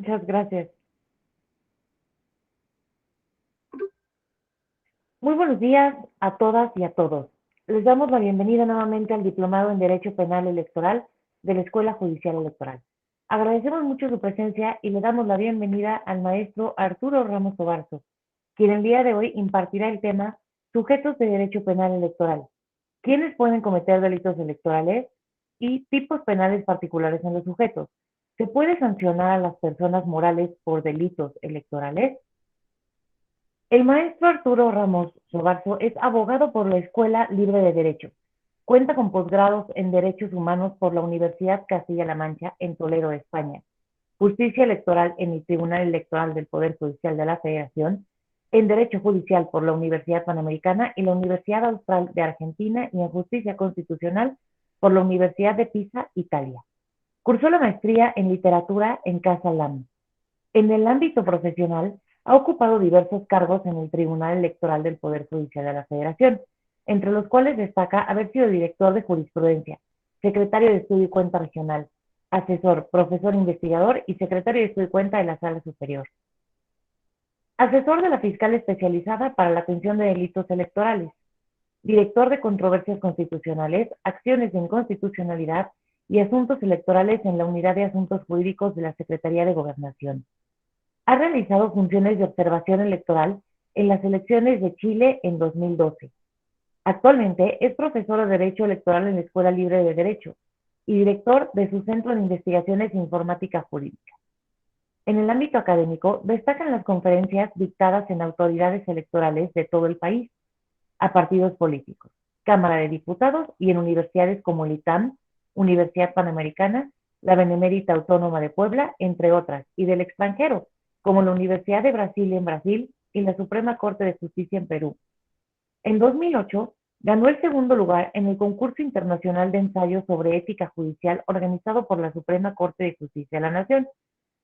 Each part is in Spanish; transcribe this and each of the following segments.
Muchas gracias. Muy buenos días a todas y a todos. Les damos la bienvenida nuevamente al Diplomado en Derecho Penal Electoral de la Escuela Judicial Electoral. Agradecemos mucho su presencia y le damos la bienvenida al maestro Arturo Ramos Tobarzo, quien el día de hoy impartirá el tema Sujetos de Derecho Penal Electoral. ¿Quiénes pueden cometer delitos electorales? Y tipos penales particulares en los sujetos. ¿Se puede sancionar a las personas morales por delitos electorales? El maestro Arturo Ramos Sobarzo es abogado por la Escuela Libre de Derecho. Cuenta con posgrados en Derechos Humanos por la Universidad Castilla-La Mancha en Toledo, España. Justicia Electoral en el Tribunal Electoral del Poder Judicial de la Federación. En Derecho Judicial por la Universidad Panamericana y la Universidad Austral de Argentina y en Justicia Constitucional por la Universidad de Pisa, Italia. Cursó la maestría en Literatura en Casa Lam. En el ámbito profesional, ha ocupado diversos cargos en el Tribunal Electoral del Poder Judicial de la Federación, entre los cuales destaca haber sido director de jurisprudencia, secretario de Estudio y Cuenta Regional, asesor, profesor investigador y secretario de Estudio y Cuenta de la Sala Superior. Asesor de la Fiscal Especializada para la Atención de Delitos Electorales, director de Controversias Constitucionales, Acciones de Inconstitucionalidad y Asuntos Electorales en la Unidad de Asuntos Jurídicos de la Secretaría de Gobernación. Ha realizado funciones de observación electoral en las elecciones de Chile en 2012. Actualmente es profesor de Derecho Electoral en la Escuela Libre de Derecho y director de su Centro de Investigaciones en Informática Jurídica. En el ámbito académico, destacan las conferencias dictadas en autoridades electorales de todo el país, a partidos políticos, Cámara de Diputados y en universidades como el ITAM, Universidad Panamericana, la Benemérita Autónoma de Puebla, entre otras, y del extranjero, como la Universidad de Brasil en Brasil y la Suprema Corte de Justicia en Perú. En 2008, ganó el segundo lugar en el concurso internacional de ensayos sobre ética judicial organizado por la Suprema Corte de Justicia de la Nación,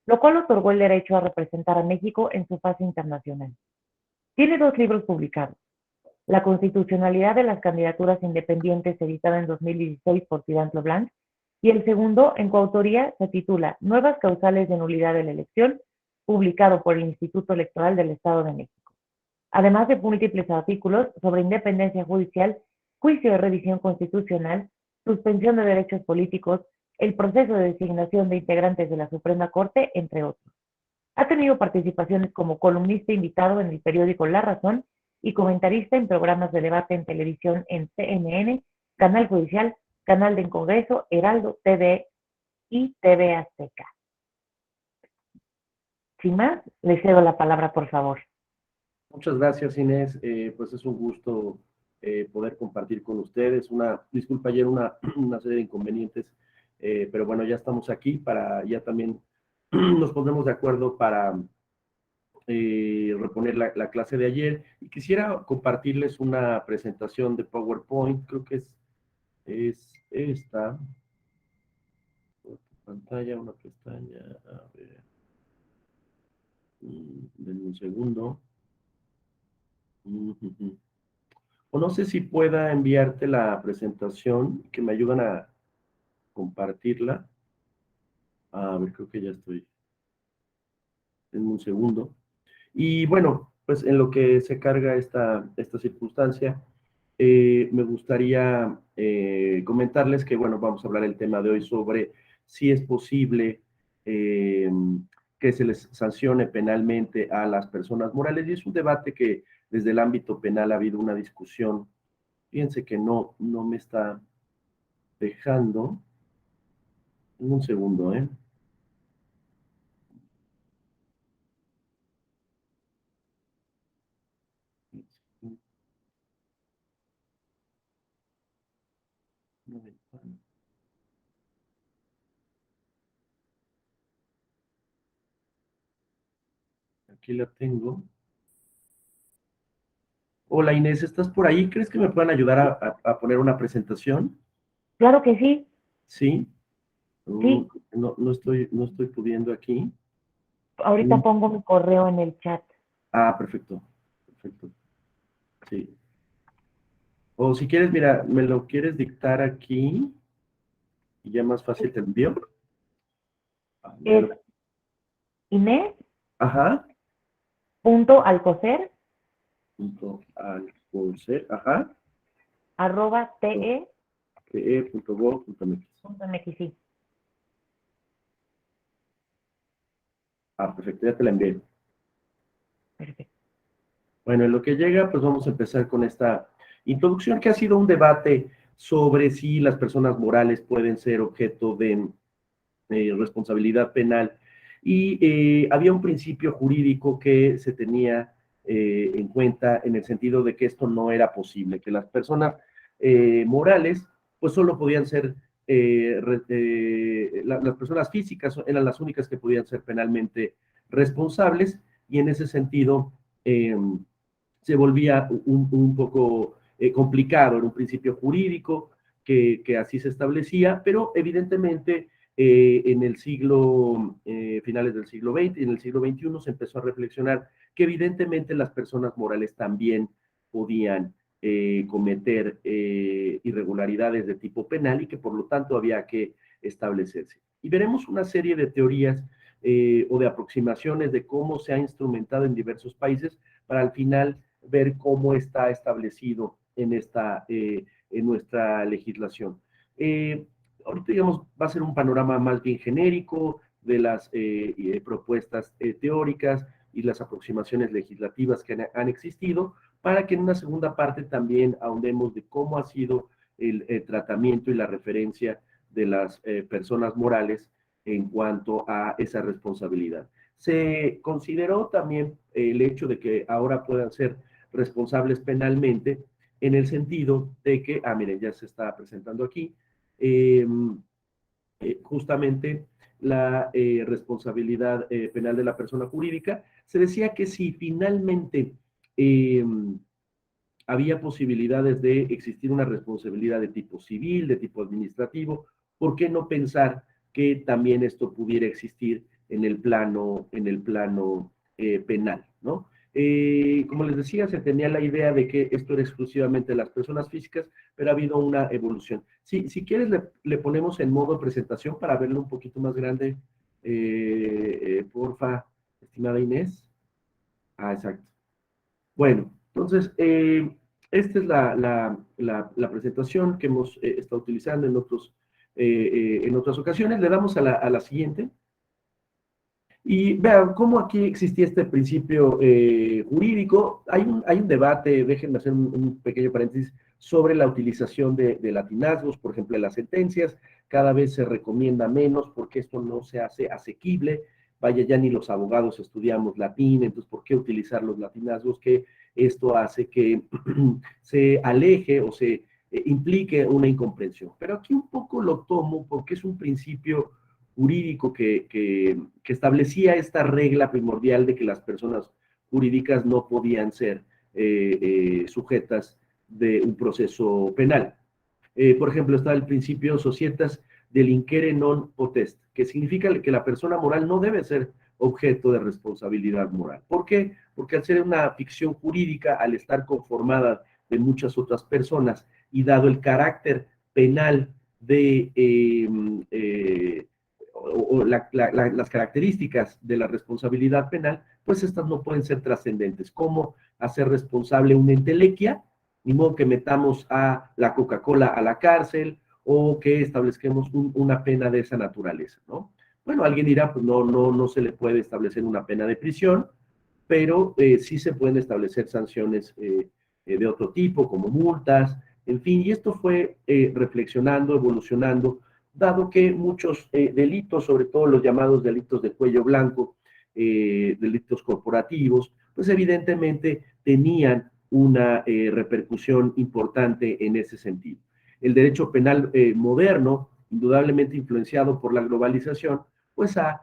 lo cual otorgó el derecho a representar a México en su fase internacional. Tiene 2 libros publicados. La constitucionalidad de las candidaturas independientes, editado en 2016 por Tirant Leblanc, y el segundo, en coautoría, se titula Nuevas causales de nulidad de la elección, publicado por el Instituto Electoral del Estado de México. Además de múltiples artículos sobre independencia judicial, juicio de revisión constitucional, suspensión de derechos políticos, el proceso de designación de integrantes de la Suprema Corte, entre otros. Ha tenido participaciones como columnista invitado en el periódico La Razón y comentarista en programas de debate en televisión en CNN, Canal Judicial, Canal del Congreso, Heraldo TV y TV Azteca. Sin más, le cedo la palabra, por favor. Muchas gracias, Inés. Pues es un gusto poder compartir con ustedes. Disculpa ayer una serie de inconvenientes, pero bueno, ya estamos aquí ya también nos pondremos de acuerdo para reponer la clase de ayer. Y quisiera compartirles una presentación de PowerPoint, creo que es esta. Pantalla, una pestaña, a ver. Denme un segundo. O no sé si pueda enviarte la presentación, que me ayudan a compartirla. A ver, creo que ya estoy. En un segundo. Y bueno, pues en lo que se carga esta circunstancia, me gustaría comentarles que, bueno, vamos a hablar el tema de hoy sobre si es posible que se les sancione penalmente a las personas morales. Y es un debate que desde el ámbito penal ha habido una discusión. Fíjense que no me está dejando. En un segundo, ¿eh? Aquí la tengo. Hola Inés, ¿estás por ahí? ¿Crees que me puedan ayudar a poner una presentación? Claro que sí. Sí. Sí. No estoy pudiendo aquí. Ahorita pongo mi correo en el chat. Ah, perfecto. Perfecto. Sí. O si quieres, mira, me lo quieres dictar aquí y ya más fácil te envío. Es Inés Ajá, punto alcocer punto alcocer, ajá, @te te.gov.mx. punto mx. Sí, Ah, perfecto, ya te la envié. perfecto. Bueno, en lo que llega, pues vamos a empezar con esta introducción que ha sido un debate sobre si las personas morales pueden ser objeto de responsabilidad penal. Y había un principio jurídico que se tenía en cuenta en el sentido de que esto no era posible, que las personas morales pues solo podían ser, las personas físicas eran las únicas que podían ser penalmente responsables y en ese sentido se volvía un poco complicado, era un principio jurídico que así se establecía, pero evidentemente en el siglo, finales del siglo XX, en el siglo XXI se empezó a reflexionar que evidentemente las personas morales también podían cometer irregularidades de tipo penal y que por lo tanto había que establecerse. Y veremos una serie de teorías o de aproximaciones de cómo se ha instrumentado en diversos países para al final ver cómo está establecido en nuestra legislación. Ahorita, digamos, va a ser un panorama más bien genérico de las propuestas teóricas y las aproximaciones legislativas que han existido, para que en una segunda parte también ahondemos de cómo ha sido el tratamiento y la referencia de las personas morales en cuanto a esa responsabilidad. Se consideró también el hecho de que ahora puedan ser responsables penalmente en el sentido de que, miren, ya se está presentando aquí, eh, justamente la responsabilidad penal de la persona jurídica. Se decía que si finalmente eh, había posibilidades de existir una responsabilidad de tipo civil, de tipo administrativo, ¿por qué no pensar que también esto pudiera existir en el plano penal, ¿no? Como les decía, se tenía la idea de que esto era exclusivamente de las personas físicas, pero ha habido una evolución. Si quieres, le ponemos en modo presentación para verlo un poquito más grande, porfa, estimada Inés. Exacto. Bueno, entonces, esta es la presentación que hemos estado utilizando en otras ocasiones. Le damos a la siguiente. Y vean cómo aquí existía este principio jurídico. Hay un debate, déjenme hacer un pequeño paréntesis, sobre la utilización de latinazgos, por ejemplo, en las sentencias. Cada vez se recomienda menos porque esto no se hace asequible. Vaya, ya ni los abogados estudiamos latín, entonces, ¿por qué utilizar los latinazgos? Que esto hace que se aleje o se implique una incomprensión. Pero aquí un poco lo tomo porque es un principio jurídico que establecía esta regla primordial de que las personas jurídicas no podían ser sujetas de un proceso penal. Por ejemplo, está el principio societas delinquere non potest, que significa que la persona moral no debe ser objeto de responsabilidad moral. ¿Por qué? Porque al ser una ficción jurídica, al estar conformada de muchas otras personas y dado el carácter penal de las características de la responsabilidad penal, pues estas no pueden ser trascendentes. ¿Cómo hacer responsable una entelequia? Ni modo que metamos a la Coca-Cola a la cárcel o que establezcamos una pena de esa naturaleza, ¿no? Bueno, alguien dirá, pues no se le puede establecer una pena de prisión, pero sí se pueden establecer sanciones de otro tipo, como multas, en fin, y esto fue reflexionando, evolucionando, dado que muchos delitos, sobre todo los llamados delitos de cuello blanco, delitos corporativos, pues evidentemente tenían una repercusión importante en ese sentido. El derecho penal moderno, indudablemente influenciado por la globalización, pues ha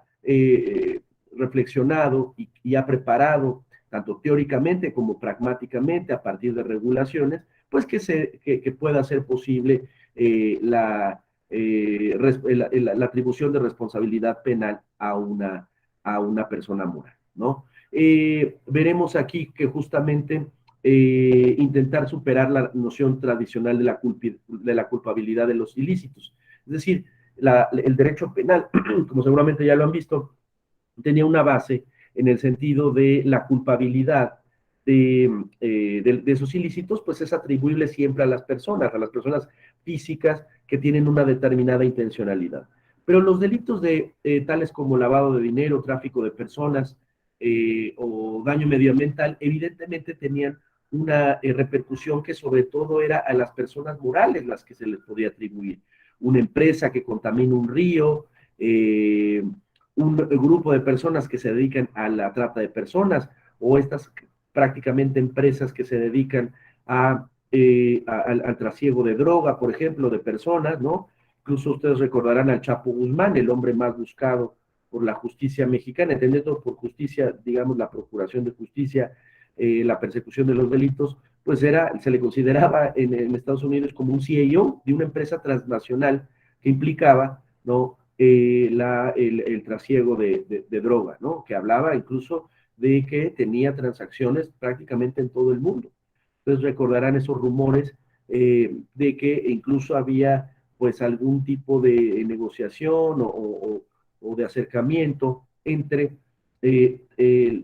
reflexionado y ha preparado, tanto teóricamente como pragmáticamente, a partir de regulaciones, pues que pueda ser posible la atribución de responsabilidad penal a una persona moral, ¿no? Veremos aquí que justamente intentar superar la noción tradicional de la culpabilidad de los ilícitos. Es decir, el derecho penal, como seguramente ya lo han visto, tenía una base en el sentido de la culpabilidad de esos ilícitos, pues es atribuible siempre a las personas físicas que tienen una determinada intencionalidad. Pero los delitos tales como lavado de dinero, tráfico de personas o daño medioambiental, evidentemente tenían una repercusión que sobre todo era a las personas morales las que se les podía atribuir. Una empresa que contamina un río, un grupo de personas que se dedican a la trata de personas o estas prácticamente empresas que se dedican al trasiego de droga, por ejemplo, de personas, ¿no? Incluso ustedes recordarán al Chapo Guzmán, el hombre más buscado por la justicia mexicana, entendiendo por justicia, digamos, la procuración de justicia, la persecución de los delitos, pues se le consideraba en Estados Unidos como un CEO de una empresa transnacional que implicaba, ¿no? El trasiego de droga, ¿no? Que hablaba incluso de que tenía transacciones prácticamente en todo el mundo. Entonces recordarán esos rumores de que incluso había pues algún tipo de negociación o de acercamiento entre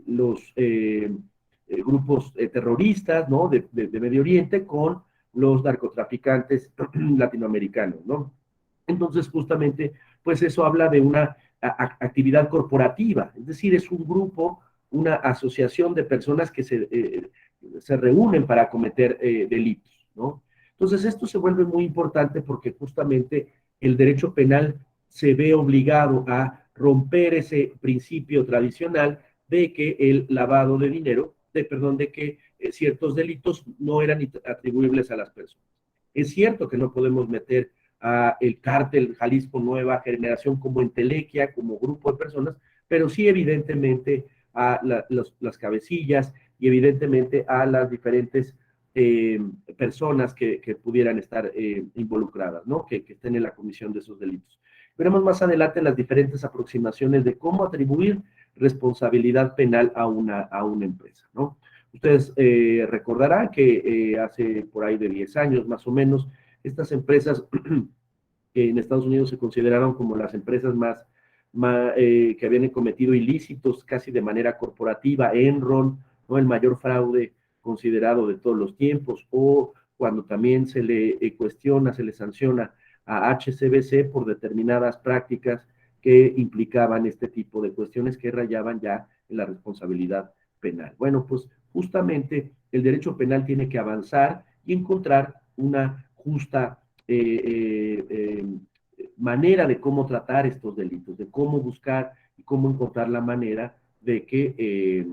los grupos terroristas, ¿no? De Medio Oriente con los narcotraficantes latinoamericanos, ¿no? Entonces, justamente, pues eso habla de una actividad corporativa, es decir, es un grupo, una asociación de personas que se reúnen para cometer delitos, ¿no? Entonces, esto se vuelve muy importante porque justamente el derecho penal se ve obligado a romper ese principio tradicional de que el lavado de dinero, de que ciertos delitos no eran atribuibles a las personas. Es cierto que no podemos meter a el cártel Jalisco Nueva Generación como entelequia, como grupo de personas, pero sí evidentemente a las cabecillas y evidentemente a las diferentes personas que pudieran estar involucradas, ¿no? Que estén en la comisión de esos delitos. Veremos más adelante las diferentes aproximaciones de cómo atribuir responsabilidad penal a una empresa, ¿no? Ustedes recordarán que hace por ahí de 10 años más o menos, estas empresas que en Estados Unidos se consideraron como las empresas que habían cometido ilícitos casi de manera corporativa, Enron, ¿no? El mayor fraude considerado de todos los tiempos, o cuando también se le cuestiona, se le sanciona a HCBC por determinadas prácticas que implicaban este tipo de cuestiones que rayaban ya en la responsabilidad penal. Bueno, pues justamente el derecho penal tiene que avanzar y encontrar una justa manera de cómo tratar estos delitos, de cómo buscar y cómo encontrar la manera de que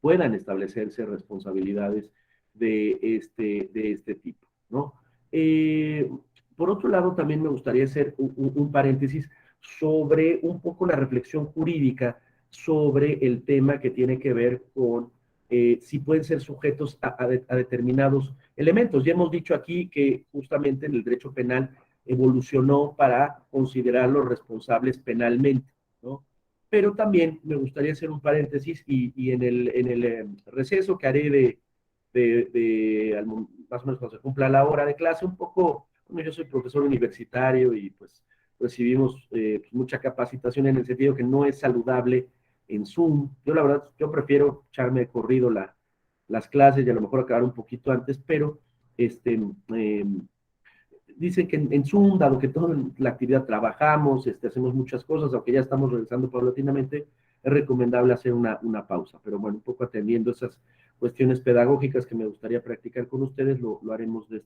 puedan establecerse responsabilidades de este tipo, ¿no? Eh, por otro lado, también me gustaría hacer un paréntesis sobre un poco la reflexión jurídica sobre el tema que tiene que ver con si pueden ser sujetos a determinados elementos. Ya hemos dicho aquí que justamente en el derecho penal evolucionó para considerarlos responsables penalmente, ¿no? Pero también me gustaría hacer un paréntesis y en el receso que haré más o menos cuando se cumpla la hora de clase, un poco, bueno, yo soy profesor universitario y pues recibimos mucha capacitación en el sentido que no es saludable en Zoom. Yo la verdad, yo prefiero echarme de corrido las clases y a lo mejor acabar un poquito antes, pero eh, dicen que en Zoom, dado que toda la actividad trabajamos, hacemos muchas cosas, aunque ya estamos regresando paulatinamente, es recomendable hacer una pausa. Pero bueno, un poco atendiendo esas cuestiones pedagógicas que me gustaría practicar con ustedes, lo haremos de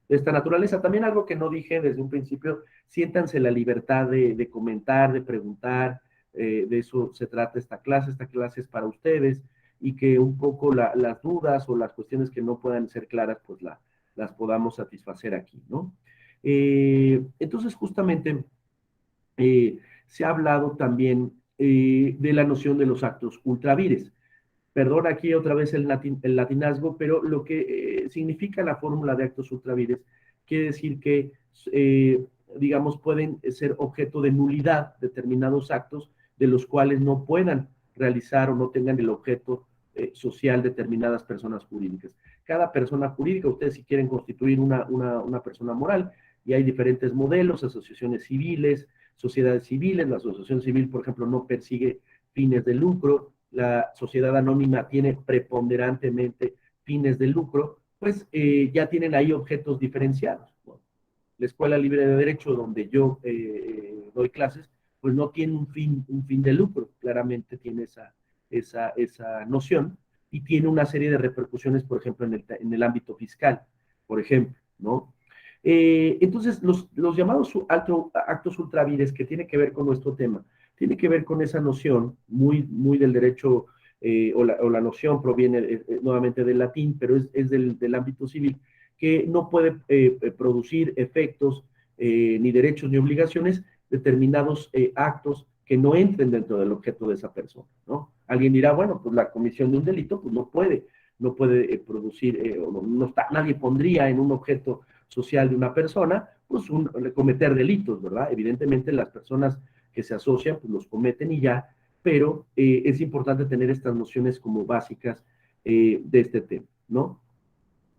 esta naturaleza. También algo que no dije desde un principio, siéntanse la libertad de comentar, de preguntar, de eso se trata esta clase es para ustedes, y que un poco las dudas o las cuestiones que no puedan ser claras, pues las podamos satisfacer aquí, ¿no? Entonces, justamente, se ha hablado también de la noción de los actos ultravires. Perdón aquí otra vez el latinazgo, pero lo que significa la fórmula de actos ultravires quiere decir que, digamos, pueden ser objeto de nulidad determinados actos de los cuales no puedan realizar o no tengan el objeto social determinadas personas jurídicas. Cada persona jurídica, ustedes si quieren constituir una persona moral, y hay diferentes modelos, asociaciones civiles, sociedades civiles. La asociación civil, por ejemplo, no persigue fines de lucro, la sociedad anónima tiene preponderantemente fines de lucro, pues ya tienen ahí objetos diferenciados. Bueno, la Escuela Libre de Derecho, donde yo doy clases, pues no tiene un fin de lucro, claramente tiene esa noción, y tiene una serie de repercusiones, por ejemplo, en el ámbito fiscal, por ejemplo, ¿no? Entonces, los llamados actos ultravires, que tiene que ver con nuestro tema, tiene que ver con esa noción muy del derecho, o la noción proviene nuevamente del latín, pero es del ámbito civil, que no puede producir efectos ni derechos ni obligaciones determinados actos que no entren dentro del objeto de esa persona, ¿no? Alguien dirá, bueno, pues la comisión de un delito pues no puede producir, no está, nadie pondría en un objeto social de una persona, pues cometer delitos, ¿verdad? Evidentemente las personas que se asocian, pues los cometen y ya, pero es importante tener estas nociones como básicas de este tema, ¿no?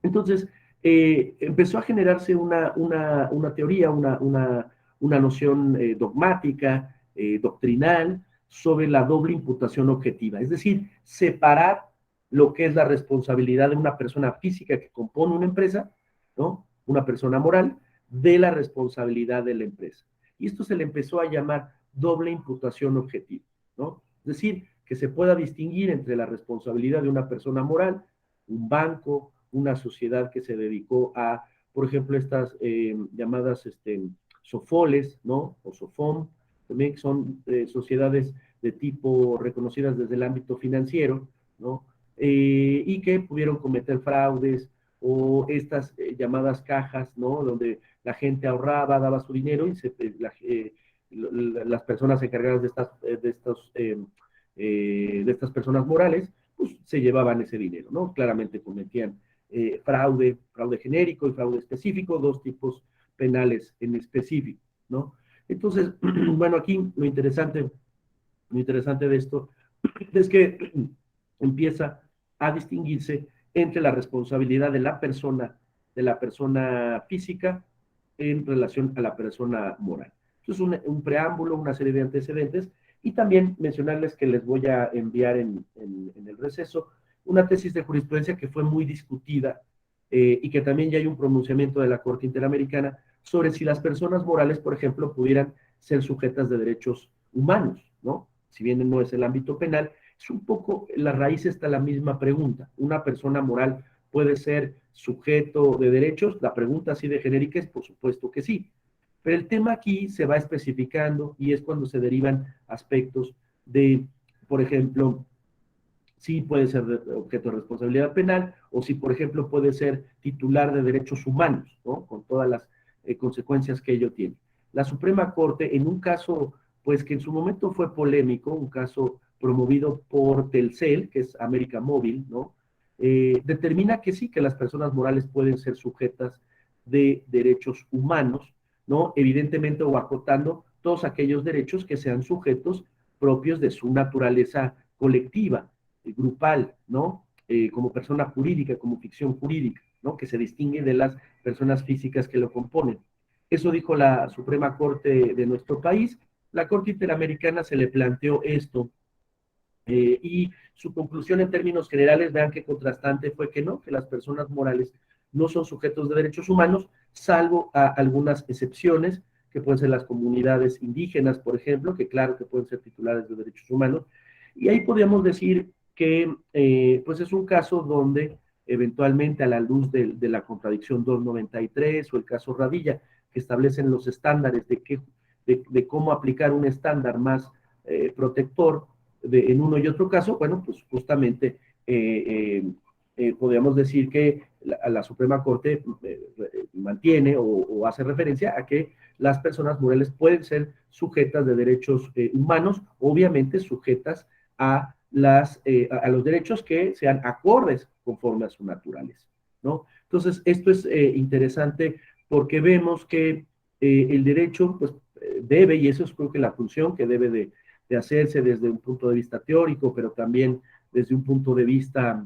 Entonces, empezó a generarse una teoría, una noción dogmática, doctrinal, sobre la doble imputación objetiva, es decir, separar lo que es la responsabilidad de una persona física que compone una empresa, ¿no? Una persona moral, de la responsabilidad de la empresa. Y esto se le empezó a llamar doble imputación objetiva, ¿no? Es decir, que se pueda distinguir entre la responsabilidad de una persona moral, un banco, una sociedad que se dedicó a, por ejemplo, estas llamadas SOFOLES, ¿no? O SOFOM, también son sociedades de tipo reconocidas desde el ámbito financiero, ¿no? Y que pudieron cometer fraudes, o estas llamadas cajas, ¿no? Donde la gente ahorraba, daba su dinero y las personas encargadas de estas personas morales, pues se llevaban ese dinero, ¿no? Claramente cometían fraude genérico y fraude específico, dos tipos penales en específico, ¿no? Entonces, bueno, aquí lo interesante de esto es que empieza a distinguirse entre la responsabilidad de la persona física en relación a la persona moral. Entonces, un preámbulo, una serie de antecedentes, y también mencionarles que les voy a enviar en el receso una tesis de jurisprudencia que fue muy discutida, y que también ya hay un pronunciamiento de la Corte Interamericana sobre si las personas morales, por ejemplo, pudieran ser sujetas de derechos humanos, ¿no? Si bien no es el ámbito penal, es un poco, la raíz está la misma pregunta. ¿Una persona moral puede ser sujeto de derechos? La pregunta así de genérica es por supuesto que sí. Pero el tema aquí se va especificando, y es cuando se derivan aspectos de, por ejemplo, si puede ser objeto de responsabilidad penal, o si, por ejemplo, puede ser titular de derechos humanos, ¿no? Con todas las consecuencias que ello tiene. La Suprema Corte, en un caso, pues que en su momento fue polémico, un caso promovido por Telcel, que es América Móvil, ¿no? Determina que sí, que las personas morales pueden ser sujetas de derechos humanos, ¿no? Evidentemente, o acotando todos aquellos derechos que sean sujetos propios de su naturaleza colectiva, grupal, ¿no? Como persona jurídica, como ficción jurídica, ¿no? Que se distingue de las personas físicas que lo componen. Eso dijo la Suprema Corte de nuestro país. La Corte Interamericana se le planteó esto, y su conclusión en términos generales, vean qué contrastante fue, que no, que las personas morales no son sujetos de derechos humanos, salvo a algunas excepciones, que pueden ser las comunidades indígenas, por ejemplo, que claro que pueden ser titulares de derechos humanos. Y ahí podríamos decir que pues es un caso donde eventualmente, a la luz de la contradicción 293 o el caso Radilla, que establecen los estándares de cómo aplicar un estándar más protector en uno y otro caso, bueno, pues justamente podríamos decir que la Suprema Corte mantiene o hace referencia a que las personas morales pueden ser sujetas de derechos humanos, obviamente sujetas a los derechos que sean acordes conforme a su naturaleza, ¿no? Entonces, esto es interesante, porque vemos que el derecho, pues, debe, y eso es creo que la función que debe de hacerse desde un punto de vista teórico, pero también desde un punto de vista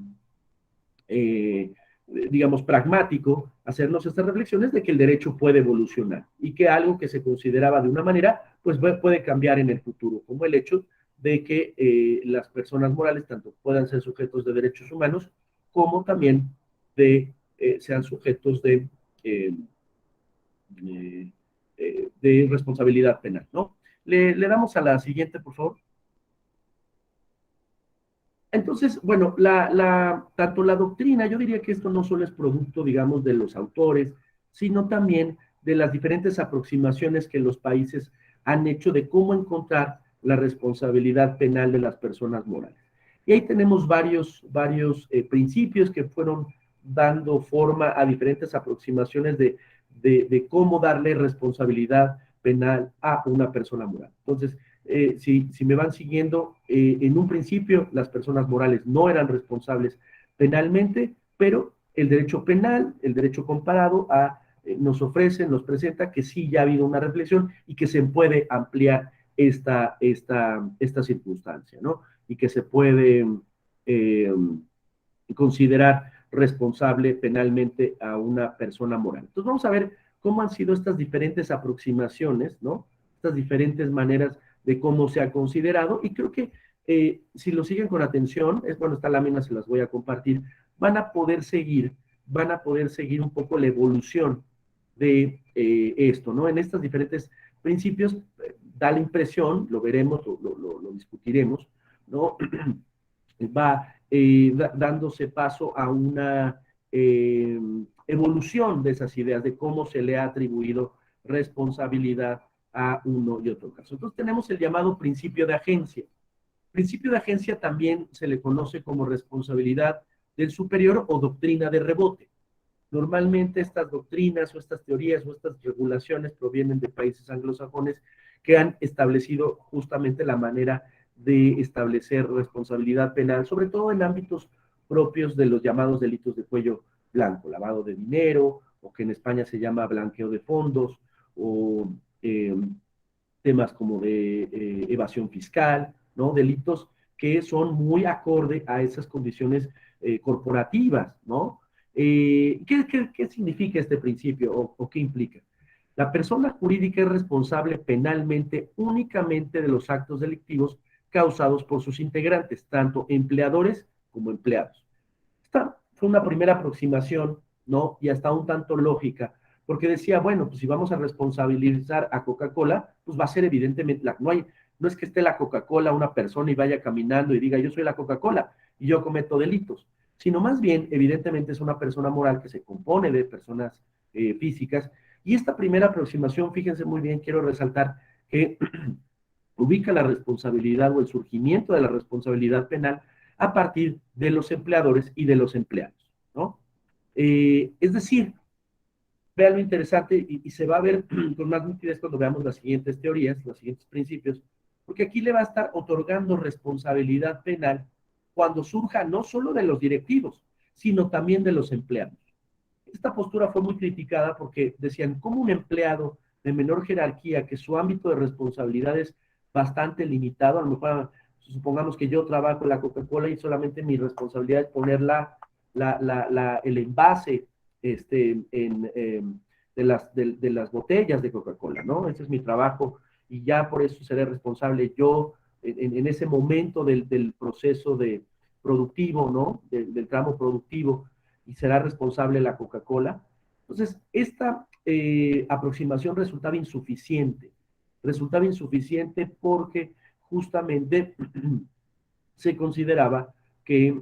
eh, digamos, pragmático hacernos estas reflexiones de que el derecho puede evolucionar y que algo que se consideraba de una manera, pues puede cambiar en el futuro, como el hecho de que las personas morales tanto puedan ser sujetos de derechos humanos como también sean sujetos de, de responsabilidad penal, ¿no? Le damos a la siguiente, por favor. Entonces, bueno, tanto la doctrina, yo diría que esto no solo es producto, digamos, de los autores, sino también de las diferentes aproximaciones que los países han hecho de cómo encontrar la responsabilidad penal de las personas morales. Y ahí tenemos varios principios que fueron dando forma a diferentes aproximaciones de cómo darle responsabilidad penal a una persona moral. Entonces, si me van siguiendo, en un principio las personas morales no eran responsables penalmente, pero el derecho penal, el derecho comparado, nos ofrece, nos presenta que sí ya ha habido una reflexión y que se puede ampliar esta circunstancia, ¿no? Y que se puede eh, considerar responsable penalmente a una persona moral. Entonces vamos a ver cómo han sido estas diferentes aproximaciones, ¿no? Estas diferentes maneras de cómo se ha considerado y creo que si lo siguen con atención, bueno, esta lámina se las voy a compartir, van a poder seguir un poco la evolución de esto, ¿no? En estos diferentes principios da la impresión, lo veremos, lo discutiremos, ¿no? Va dándose paso a una evolución de esas ideas, de cómo se le ha atribuido responsabilidad a uno y otro caso. Entonces tenemos el llamado principio de agencia. Principio de agencia también se le conoce como responsabilidad del superior o doctrina de rebote. Normalmente estas doctrinas o estas teorías o estas regulaciones provienen de países anglosajones que han establecido justamente la manera de establecer responsabilidad penal, sobre todo en ámbitos propios de los llamados delitos de cuello blanco, lavado de dinero, o que en España se llama blanqueo de fondos, o temas como de evasión fiscal, ¿no? Delitos que son muy acorde a esas condiciones corporativas, ¿no? ¿Qué significa este principio o qué implica? La persona jurídica es responsable penalmente únicamente de los actos delictivos causados por sus integrantes, tanto empleadores como empleados. Esta fue una primera aproximación, ¿no? Y hasta un tanto lógica, porque decía, bueno, pues si vamos a responsabilizar a Coca-Cola, pues va a ser evidentemente, no es que esté la Coca-Cola una persona y vaya caminando y diga, yo soy la Coca-Cola y yo cometo delitos, sino más bien, evidentemente es una persona moral que se compone de personas físicas. Y esta primera aproximación, fíjense muy bien, quiero resaltar que ubica la responsabilidad o el surgimiento de la responsabilidad penal a partir de los empleadores y de los empleados, ¿no? Es decir, vean lo interesante y se va a ver con más nitidez cuando veamos las siguientes teorías, los siguientes principios, porque aquí le va a estar otorgando responsabilidad penal cuando surja no solo de los directivos, sino también de los empleados. Esta postura fue muy criticada porque decían, ¿cómo un empleado de menor jerarquía, que su ámbito de responsabilidad es bastante limitado, a lo mejor supongamos que yo trabajo en la Coca-Cola y solamente mi responsabilidad es poner el envase de las botellas de Coca-Cola, ¿no? Ese es mi trabajo y ya por eso seré responsable yo en ese momento del proceso productivo, ¿no? Del tramo productivo y será responsable la Coca-Cola. Entonces, esta aproximación resultaba insuficiente porque justamente se consideraba que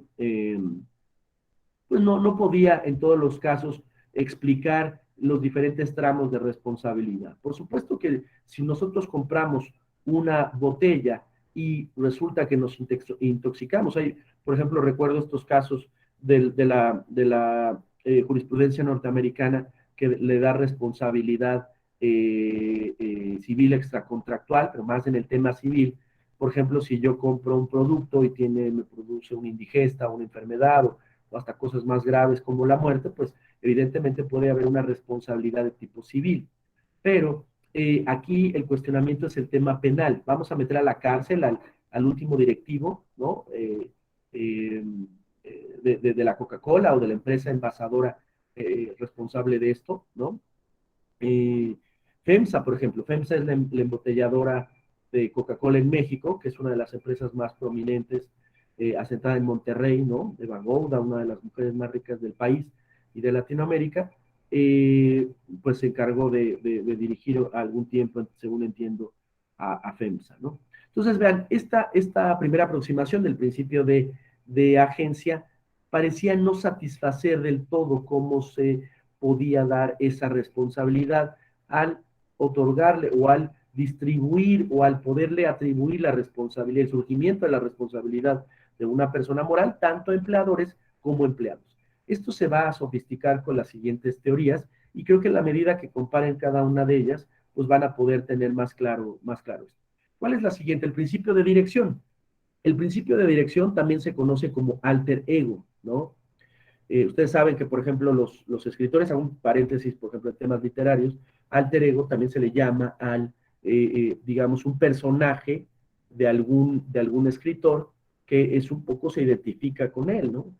pues no podía en todos los casos explicar los diferentes tramos de responsabilidad. Por supuesto que si nosotros compramos una botella y resulta que nos intoxicamos, por ejemplo, recuerdo estos casos de la jurisprudencia norteamericana que le da responsabilidad civil extracontractual, pero más en el tema civil. Por ejemplo, si yo compro un producto y me produce una indigesta, una enfermedad o hasta cosas más graves como la muerte, pues evidentemente puede haber una responsabilidad de tipo civil. Pero aquí el cuestionamiento es el tema penal. Vamos a meter a la cárcel al último directivo, ¿no? de la Coca-Cola o de la empresa envasadora responsable de esto, ¿no? FEMSA, por ejemplo, FEMSA es la embotelladora de Coca-Cola en México, que es una de las empresas más prominentes, asentada en Monterrey, ¿no? De Van Gogh, una de las mujeres más ricas del país y de Latinoamérica, pues se encargó de dirigir algún tiempo, según entiendo, a FEMSA, ¿no? Entonces, vean, esta primera aproximación del principio de agencia parecía no satisfacer del todo cómo se podía dar esa responsabilidad al otorgarle o al distribuir o al poderle atribuir la responsabilidad, el surgimiento de la responsabilidad de una persona moral, tanto a empleadores como empleados. Esto se va a sofisticar con las siguientes teorías y creo que en la medida que comparen cada una de ellas, pues van a poder tener más claro esto. ¿Cuál es la siguiente? El principio de dirección. El principio de dirección también se conoce como alter ego, ¿no? Ustedes saben que, por ejemplo, los escritores, hago un paréntesis, por ejemplo, en temas literarios, alter ego también se le llama digamos, un personaje de algún escritor que es un poco se identifica con él, ¿no?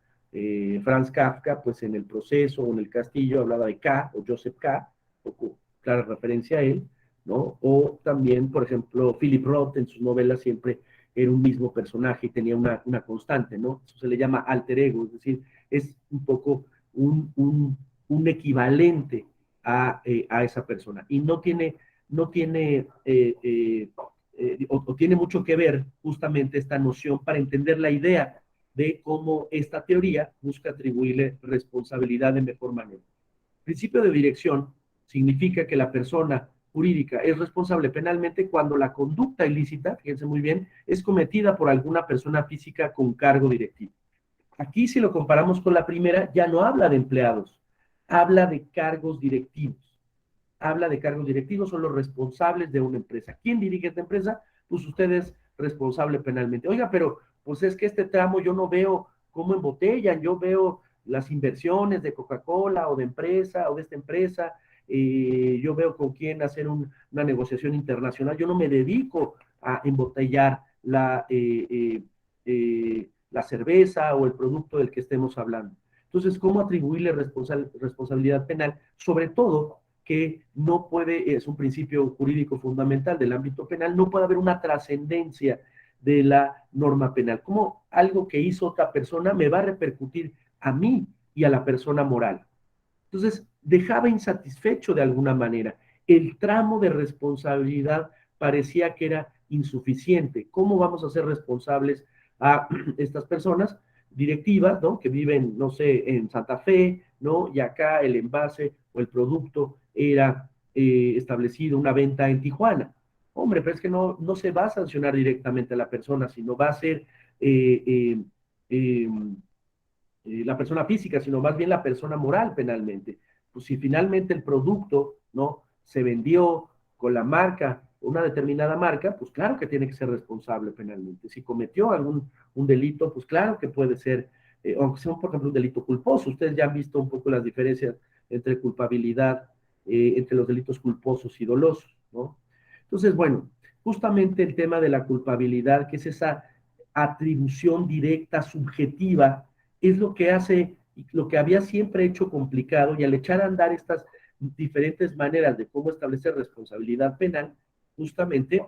Franz Kafka, pues en El Proceso o en El Castillo hablaba de K o Joseph K, un poco clara referencia a él, ¿no? O también, por ejemplo, Philip Roth en sus novelas siempre era un mismo personaje y tenía una constante, ¿no? Eso se le llama alter ego, es decir, es un poco un equivalente a esa persona. Y no tiene o tiene mucho que ver justamente esta noción para entender la idea de cómo esta teoría busca atribuirle responsabilidad de mejor manera. Principio de dirección significa que la persona jurídica es responsable penalmente cuando la conducta ilícita, fíjense muy bien, es cometida por alguna persona física con cargo directivo. Aquí, si lo comparamos con la primera, ya no habla de empleados, habla de cargos directivos. Habla de cargos directivos, son los responsables de una empresa. ¿Quién dirige esta empresa? Pues usted es responsable penalmente. Oiga, pero pues es que este tramo yo no veo cómo embotellan, yo veo las inversiones de Coca-Cola o de empresa o de esta empresa, yo veo con quién hacer una negociación internacional, yo no me dedico a embotellar la cerveza o el producto del que estemos hablando. Entonces, ¿cómo atribuirle responsabilidad penal? Sobre todo que no puede, es un principio jurídico fundamental del ámbito penal, no puede haber una trascendencia de la norma penal. Como algo que hizo otra persona me va a repercutir a mí y a la persona moral. Entonces, dejaba insatisfecho de alguna manera. El tramo de responsabilidad parecía que era insuficiente. ¿Cómo vamos a ser responsables a estas personas directivas, ¿no? Que viven, no sé, en Santa Fe, ¿no? Y acá el envase o el producto era establecido una venta en Tijuana. Hombre, pero es que no se va a sancionar directamente a la persona, sino va a ser eh, eh, eh, la persona física, sino más bien la persona moral penalmente. Pues si finalmente el producto, ¿no? Se vendió con la marca, una determinada marca, pues claro que tiene que ser responsable penalmente. Si cometió un delito, pues claro que puede ser, aunque sea, por ejemplo, un delito culposo. Ustedes ya han visto un poco las diferencias entre culpabilidad, entre los delitos culposos y dolosos, ¿no? Entonces, bueno, justamente el tema de la culpabilidad, que es esa atribución directa, subjetiva, es lo que hace, lo que había siempre hecho complicado, y al echar a andar estas diferentes maneras de cómo establecer responsabilidad penal, justamente,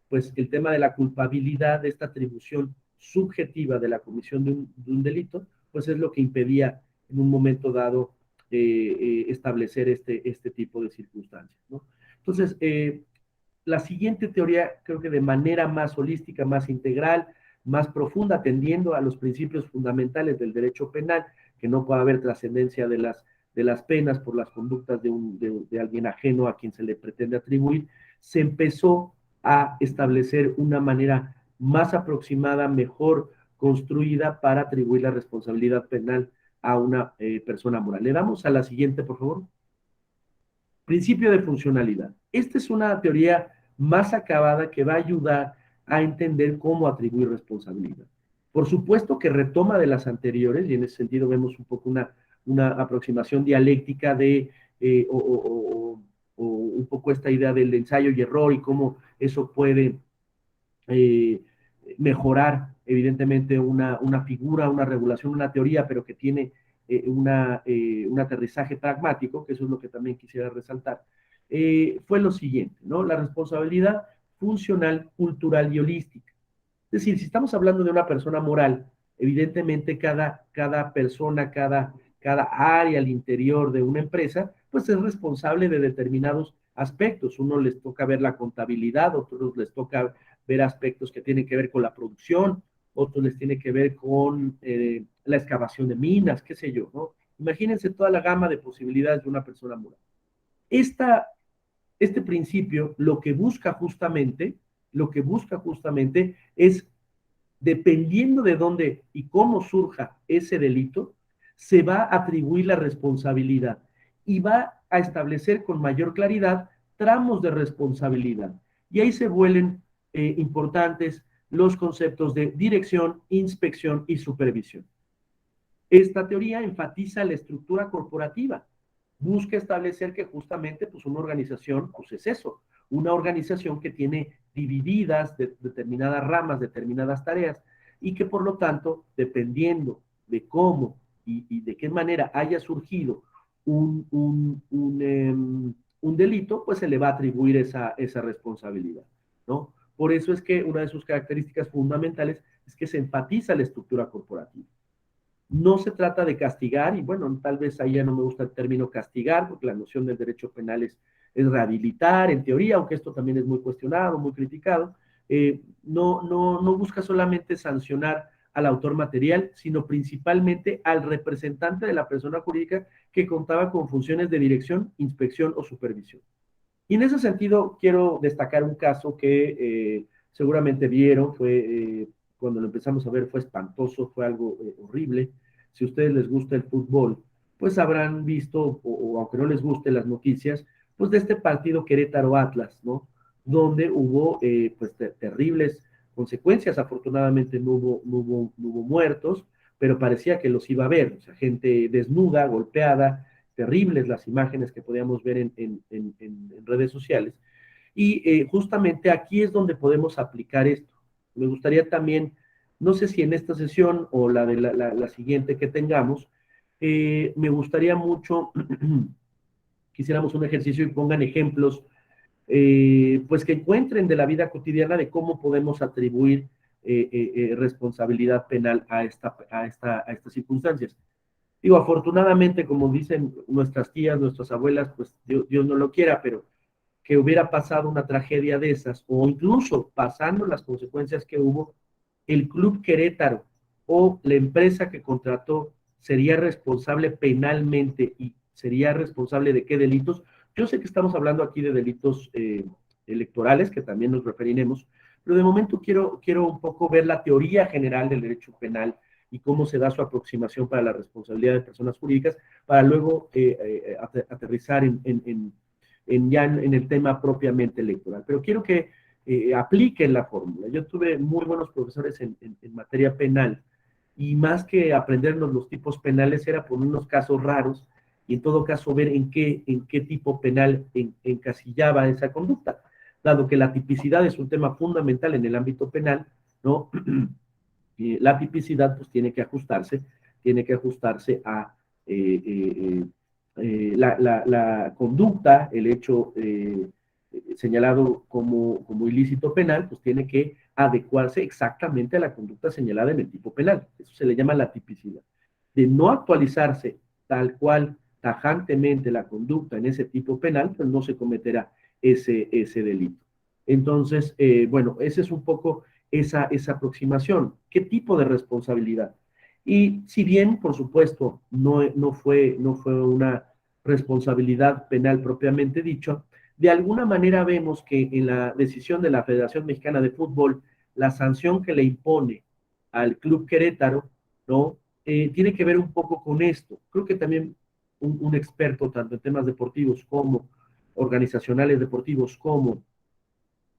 pues el tema de la culpabilidad, de esta atribución subjetiva de la comisión de un delito, pues es lo que impedía en un momento dado establecer este tipo de circunstancias, ¿no? Entonces, la siguiente teoría, creo que de manera más holística, más integral, más profunda, atendiendo a los principios fundamentales del derecho penal, que no puede haber trascendencia de las penas por las conductas de alguien ajeno a quien se le pretende atribuir, se empezó a establecer una manera más aproximada, mejor construida para atribuir la responsabilidad penal a una persona moral. Le damos a la siguiente, por favor. Principio de funcionalidad. Esta es una teoría más acabada que va a ayudar a entender cómo atribuir responsabilidad. Por supuesto que retoma de las anteriores, y en ese sentido vemos un poco una aproximación dialéctica de, o un poco esta idea del ensayo y error y cómo eso puede eh, mejorar evidentemente una figura, una regulación, una teoría, pero que tiene un aterrizaje pragmático, que eso es lo que también quisiera resaltar, fue lo siguiente, ¿no? La responsabilidad funcional, cultural y holística. Es decir, si estamos hablando de una persona moral, evidentemente cada persona, cada área al interior de una empresa, pues es responsable de determinados aspectos. Uno les toca ver la contabilidad, otros les toca ver aspectos que tienen que ver con la producción, otros les tiene que ver con la excavación de minas, qué sé yo, ¿no? Imagínense toda la gama de posibilidades de una persona moral. Esta, este principio lo que busca justamente es, dependiendo de dónde y cómo surja ese delito, se va a atribuir la responsabilidad y va a establecer con mayor claridad tramos de responsabilidad. Y ahí se vuelven importantes los conceptos de dirección, inspección y supervisión. Esta teoría enfatiza la estructura corporativa, busca establecer que justamente pues una organización pues es eso, una organización que tiene divididas determinadas ramas, determinadas tareas, y que por lo tanto, dependiendo de cómo y de qué manera haya surgido un delito, pues se le va a atribuir esa responsabilidad, ¿no? Por eso es que una de sus características fundamentales es que se enfatiza la estructura corporativa. No se trata de castigar, y bueno, tal vez ahí ya no me gusta el término castigar, porque la noción del derecho penal es rehabilitar, en teoría, aunque esto también es muy cuestionado, muy criticado. No busca solamente sancionar al autor material, sino principalmente al representante de la persona jurídica que contaba con funciones de dirección, inspección o supervisión. Y en ese sentido, quiero destacar un caso que seguramente vieron, cuando lo empezamos a ver fue espantoso, fue algo horrible. Si a ustedes les gusta el fútbol, pues habrán visto, o aunque no les guste las noticias, pues de este partido Querétaro-Atlas, ¿no? Donde hubo pues terribles consecuencias. Afortunadamente no hubo muertos, pero parecía que los iba a haber. O sea, gente desnuda, golpeada, terribles las imágenes que podíamos ver en redes sociales. Y justamente aquí es donde podemos aplicar esto. Me gustaría también, no sé si en esta sesión o la de la siguiente que tengamos, me gustaría mucho que hiciéramos un ejercicio y pongan ejemplos, pues que encuentren de la vida cotidiana de cómo podemos atribuir responsabilidad penal a estas circunstancias. Digo, afortunadamente, como dicen nuestras tías, nuestras abuelas, pues Dios no lo quiera, pero que hubiera pasado una tragedia de esas, o incluso pasando las consecuencias que hubo, el Club Querétaro o la empresa que contrató sería responsable penalmente y sería responsable de qué delitos. Yo sé que estamos hablando aquí de delitos electorales, que también nos referiremos, pero de momento quiero un poco ver la teoría general del derecho penal y cómo se da su aproximación para la responsabilidad de personas jurídicas, para luego aterrizar ya en el tema propiamente electoral. Pero quiero que apliquen la fórmula. Yo tuve muy buenos profesores en materia penal, y más que aprendernos los tipos penales era poner unos casos raros y en todo caso ver en qué tipo penal encasillaba esa conducta, dado que la tipicidad es un tema fundamental en el ámbito penal, ¿no? La tipicidad pues tiene que ajustarse a la conducta, el hecho señalado como ilícito penal, pues tiene que adecuarse exactamente a la conducta señalada en el tipo penal. Eso se le llama la tipicidad. De no actualizarse tal cual tajantemente la conducta en ese tipo penal, pues no se cometerá ese delito. Entonces, bueno, ese es un poco esa aproximación. ¿Qué tipo de responsabilidad? Y si bien, por supuesto, no fue una responsabilidad penal propiamente dicho, de alguna manera vemos que en la decisión de la Federación Mexicana de Fútbol, la sanción que le impone al Club Querétaro, ¿no? Tiene que ver un poco con esto. Creo que también un experto, tanto en temas deportivos como organizacionales deportivos, como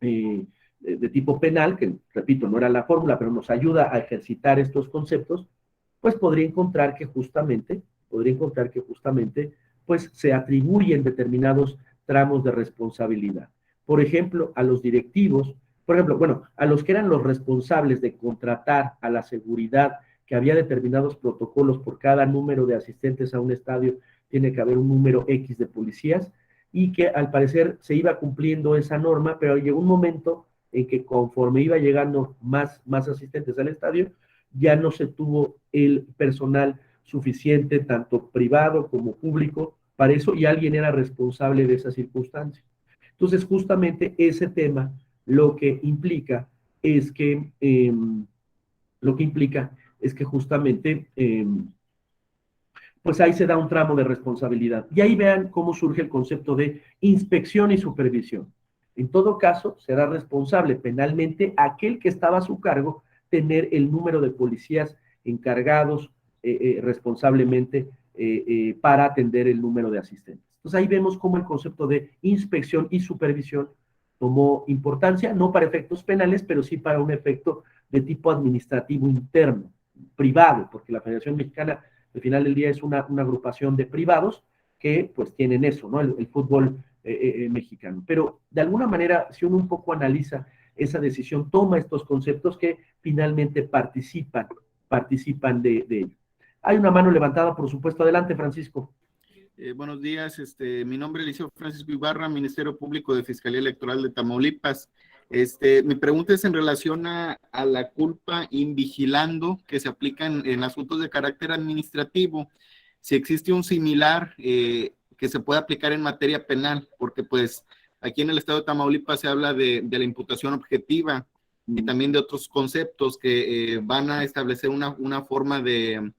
de tipo penal, que repito, no era la fórmula, pero nos ayuda a ejercitar estos conceptos, pues podría encontrar que justamente, pues se atribuyen determinados tramos de responsabilidad. Por ejemplo, a los directivos por ejemplo, bueno, a los que eran los responsables de contratar a la seguridad, que había determinados protocolos por cada número de asistentes a un estadio, tiene que haber un número X de policías, y que al parecer se iba cumpliendo esa norma, pero llegó un momento en que conforme iba llegando más asistentes al estadio, ya no se tuvo el personal suficiente, tanto privado como público, para eso, y alguien era responsable de esa circunstancia. Entonces, justamente ese tema lo que implica es que, lo que implica es que justamente, pues ahí se da un tramo de responsabilidad. Y ahí vean cómo surge el concepto de inspección y supervisión. En todo caso, será responsable penalmente aquel que estaba a su cargo tener el número de policías encargados responsablemente para atender el número de asistentes. Entonces ahí vemos cómo el concepto de inspección y supervisión tomó importancia, no para efectos penales, pero sí para un efecto de tipo administrativo interno, privado, porque la Federación Mexicana al final del día es una agrupación de privados que pues tienen eso, ¿no? El fútbol mexicano. Pero de alguna manera, si uno un poco analiza esa decisión, toma estos conceptos que finalmente participan de ello. Hay una mano levantada, por supuesto. Adelante, Francisco. Buenos días, mi nombre es Liceo Francisco Ibarra, Ministerio Público de Fiscalía Electoral de Tamaulipas. Mi pregunta es en relación a la culpa invigilando que se aplica en asuntos de carácter administrativo, si existe un similar que se pueda aplicar en materia penal, porque pues aquí en el estado de Tamaulipas se habla de la imputación objetiva y también de otros conceptos que van a establecer una forma de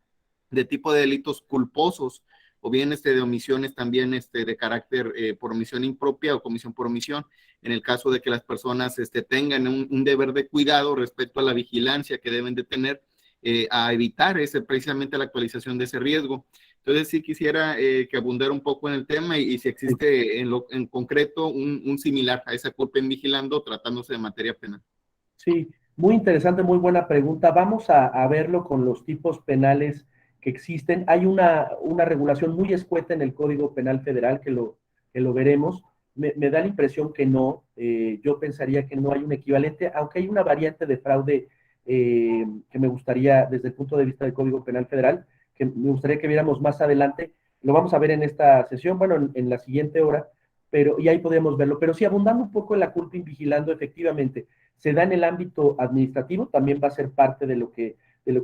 tipo de delitos culposos, o bien de omisiones también de carácter por omisión impropia o comisión por omisión, en el caso de que las personas tengan un deber de cuidado respecto a la vigilancia que deben de tener a evitar precisamente la actualización de ese riesgo. Entonces sí quisiera que abundara un poco en el tema y si existe en concreto un similar a esa culpa en vigilando tratándose de materia penal. Sí, muy interesante, muy buena pregunta. Vamos a verlo con los tipos penales que existen. Hay una regulación muy escueta en el Código Penal Federal que lo veremos. Me da la impresión que no. Yo pensaría que no hay un equivalente, aunque hay una variante de fraude que me gustaría, desde el punto de vista del Código Penal Federal, que me gustaría que viéramos más adelante. Lo vamos a ver en esta sesión, bueno, en la siguiente hora, y ahí podemos verlo. Pero sí, abundando un poco en la culpa invigilando, efectivamente, se da en el ámbito administrativo, también va a ser parte de lo que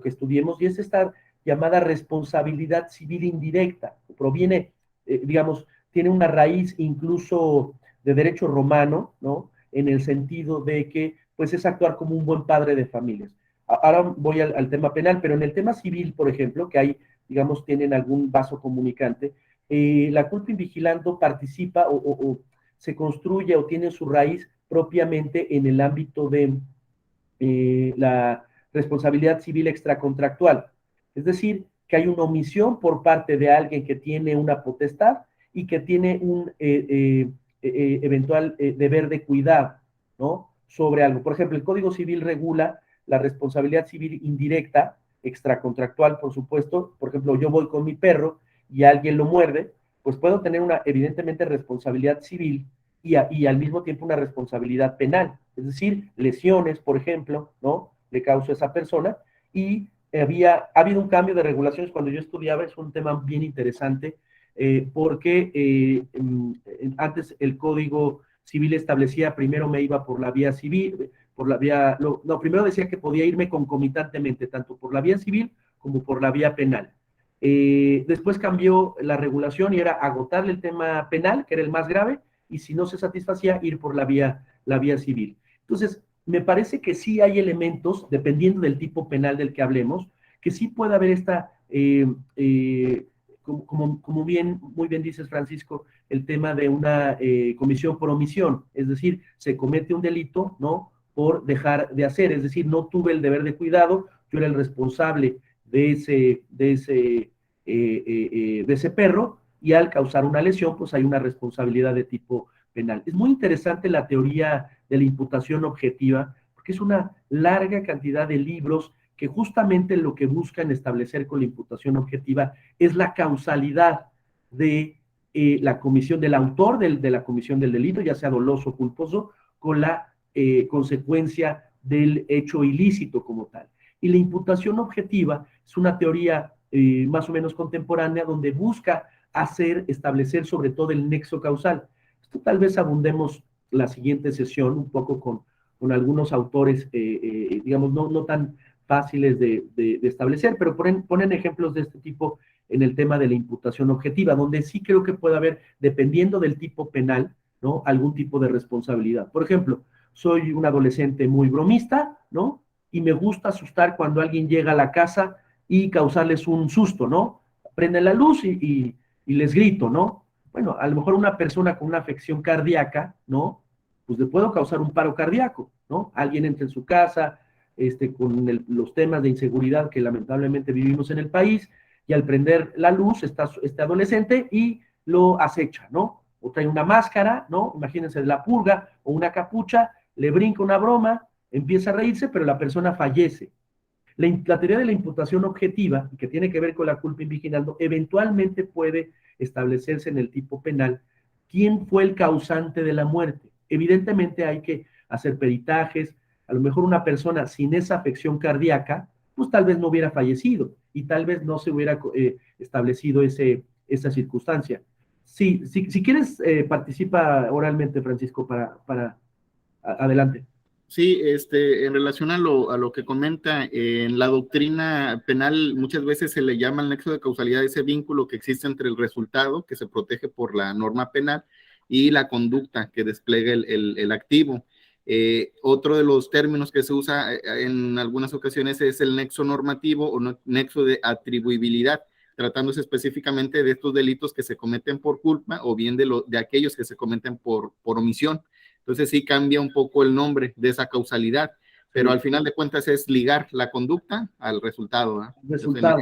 estudiemos, y es esta llamada responsabilidad civil indirecta. Proviene, digamos, tiene una raíz incluso de derecho romano, ¿no? En el sentido de que, pues, es actuar como un buen padre de familias. Ahora voy al tema penal, pero en el tema civil, por ejemplo, que hay, digamos, tienen algún vaso comunicante, la culpa invigilando participa o se construye o tiene su raíz propiamente en el ámbito de la responsabilidad civil extracontractual. Es decir, que hay una omisión por parte de alguien que tiene una potestad y que tiene un eventual deber de cuidado, ¿no? Sobre algo. Por ejemplo, el Código Civil regula la responsabilidad civil indirecta, extracontractual, por supuesto. Por ejemplo, yo voy con mi perro y alguien lo muerde, pues puedo tener evidentemente, responsabilidad civil y al mismo tiempo una responsabilidad penal, es decir, lesiones, por ejemplo, ¿no? Le causa a esa persona, y ha habido un cambio de regulaciones cuando yo estudiaba, es un tema bien interesante, porque antes el Código Civil establecía, primero me iba por la vía civil, primero decía que podía irme concomitantemente, tanto por la vía civil como por la vía penal. Después cambió la regulación y era agotarle el tema penal, que era el más grave, y si no se satisfacía, ir por la vía civil. Entonces, me parece que sí hay elementos, dependiendo del tipo penal del que hablemos, que sí puede haber esta, como muy bien dices, Francisco, el tema de una comisión por omisión, es decir, se comete un delito, ¿no? Por dejar de hacer, es decir, no tuve el deber de cuidado, yo era el responsable de ese perro, y al causar una lesión, pues hay una responsabilidad de tipo penal. Es muy interesante la teoría de la imputación objetiva, porque es una larga cantidad de libros que justamente lo que buscan establecer con la imputación objetiva es la causalidad de la comisión, del autor de la comisión del delito, ya sea doloso o culposo, con la consecuencia del hecho ilícito como tal. Y la imputación objetiva es una teoría más o menos contemporánea donde busca establecer sobre todo el nexo causal. Esto tal vez abundemos la siguiente sesión un poco con algunos autores, digamos, no tan fáciles de establecer, pero ponen ejemplos de este tipo en el tema de la imputación objetiva, donde sí creo que puede haber, dependiendo del tipo penal, ¿no? Algún tipo de responsabilidad. Por ejemplo, soy un adolescente muy bromista, ¿no? Y me gusta asustar cuando alguien llega a la casa y causarles un susto, ¿no? Prende la luz y les grito, ¿no? Bueno, a lo mejor una persona con una afección cardíaca, ¿no? Pues le puedo causar un paro cardíaco, ¿no? Alguien entra en su casa, con los temas de inseguridad que lamentablemente vivimos en el país, y al prender la luz está este adolescente y lo acecha, ¿no? O trae una máscara, ¿no? Imagínense la purga o una capucha, le brinca una broma, empieza a reírse, pero la persona fallece. La teoría de la imputación objetiva, que tiene que ver con la culpa invigilando, eventualmente puede establecerse en el tipo penal quién fue el causante de la muerte. Evidentemente hay que hacer peritajes, a lo mejor una persona sin esa afección cardíaca, pues tal vez no hubiera fallecido y tal vez no se hubiera establecido esa circunstancia. Sí, si quieres, participa oralmente, Francisco, adelante. Sí, en relación a lo que comenta, en la doctrina penal muchas veces se le llama el nexo de causalidad, ese vínculo que existe entre el resultado, que se protege por la norma penal, y la conducta que despliega el activo. Otro de los términos que se usa en algunas ocasiones es el nexo normativo o nexo de atribuibilidad, tratándose específicamente de estos delitos que se cometen por culpa o bien de aquellos que se cometen por omisión. Entonces sí cambia un poco el nombre de esa causalidad, pero al final de cuentas es ligar la conducta al resultado, ¿eh? Resultado.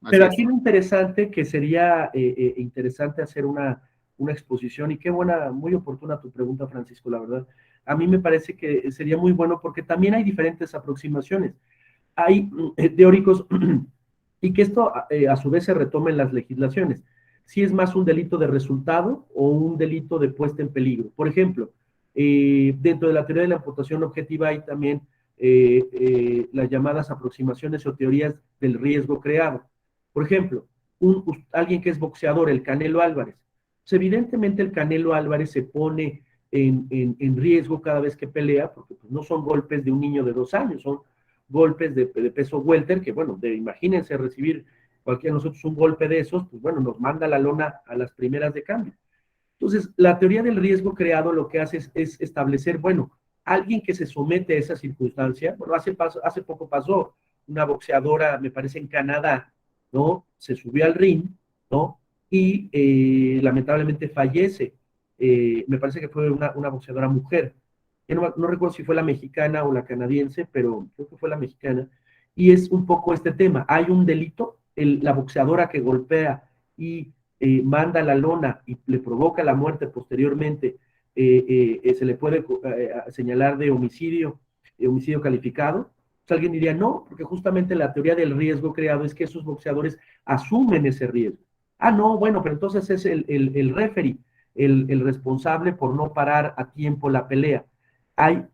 Pero aquí lo interesante, que sería interesante hacer una exposición, y qué buena, muy oportuna tu pregunta, Francisco, la verdad. A mí me parece que sería muy bueno porque también hay diferentes aproximaciones. Hay teóricos, y que esto a su vez se retoma en las legislaciones. Si es más un delito de resultado o un delito de puesta en peligro. Por ejemplo, dentro de la teoría de la imputación objetiva hay también las llamadas aproximaciones o teorías del riesgo creado. Por ejemplo, alguien que es boxeador, el Canelo Álvarez. Pues evidentemente el Canelo Álvarez se pone en riesgo cada vez que pelea, porque pues, no son golpes de un niño de 2 años, son golpes de peso welter, que bueno, imagínense recibir cualquiera de nosotros un golpe de esos, pues bueno, nos manda la lona a las primeras de cambio. Entonces, la teoría del riesgo creado lo que hace es establecer, bueno, alguien que se somete a esa circunstancia, bueno, hace poco pasó una boxeadora, me parece en Canadá, ¿no? Se subió al ring, ¿no? Y lamentablemente fallece. Me parece que fue una boxeadora mujer. No recuerdo si fue la mexicana o la canadiense, pero creo que fue la mexicana. Y es un poco este tema. Hay un delito, la boxeadora que golpea y manda la lona y le provoca la muerte posteriormente, se le puede señalar de homicidio calificado. Pues alguien diría, no, porque justamente la teoría del riesgo creado es que esos boxeadores asumen ese riesgo. Ah, no, bueno, pero entonces es el referee, el responsable por no parar a tiempo la pelea.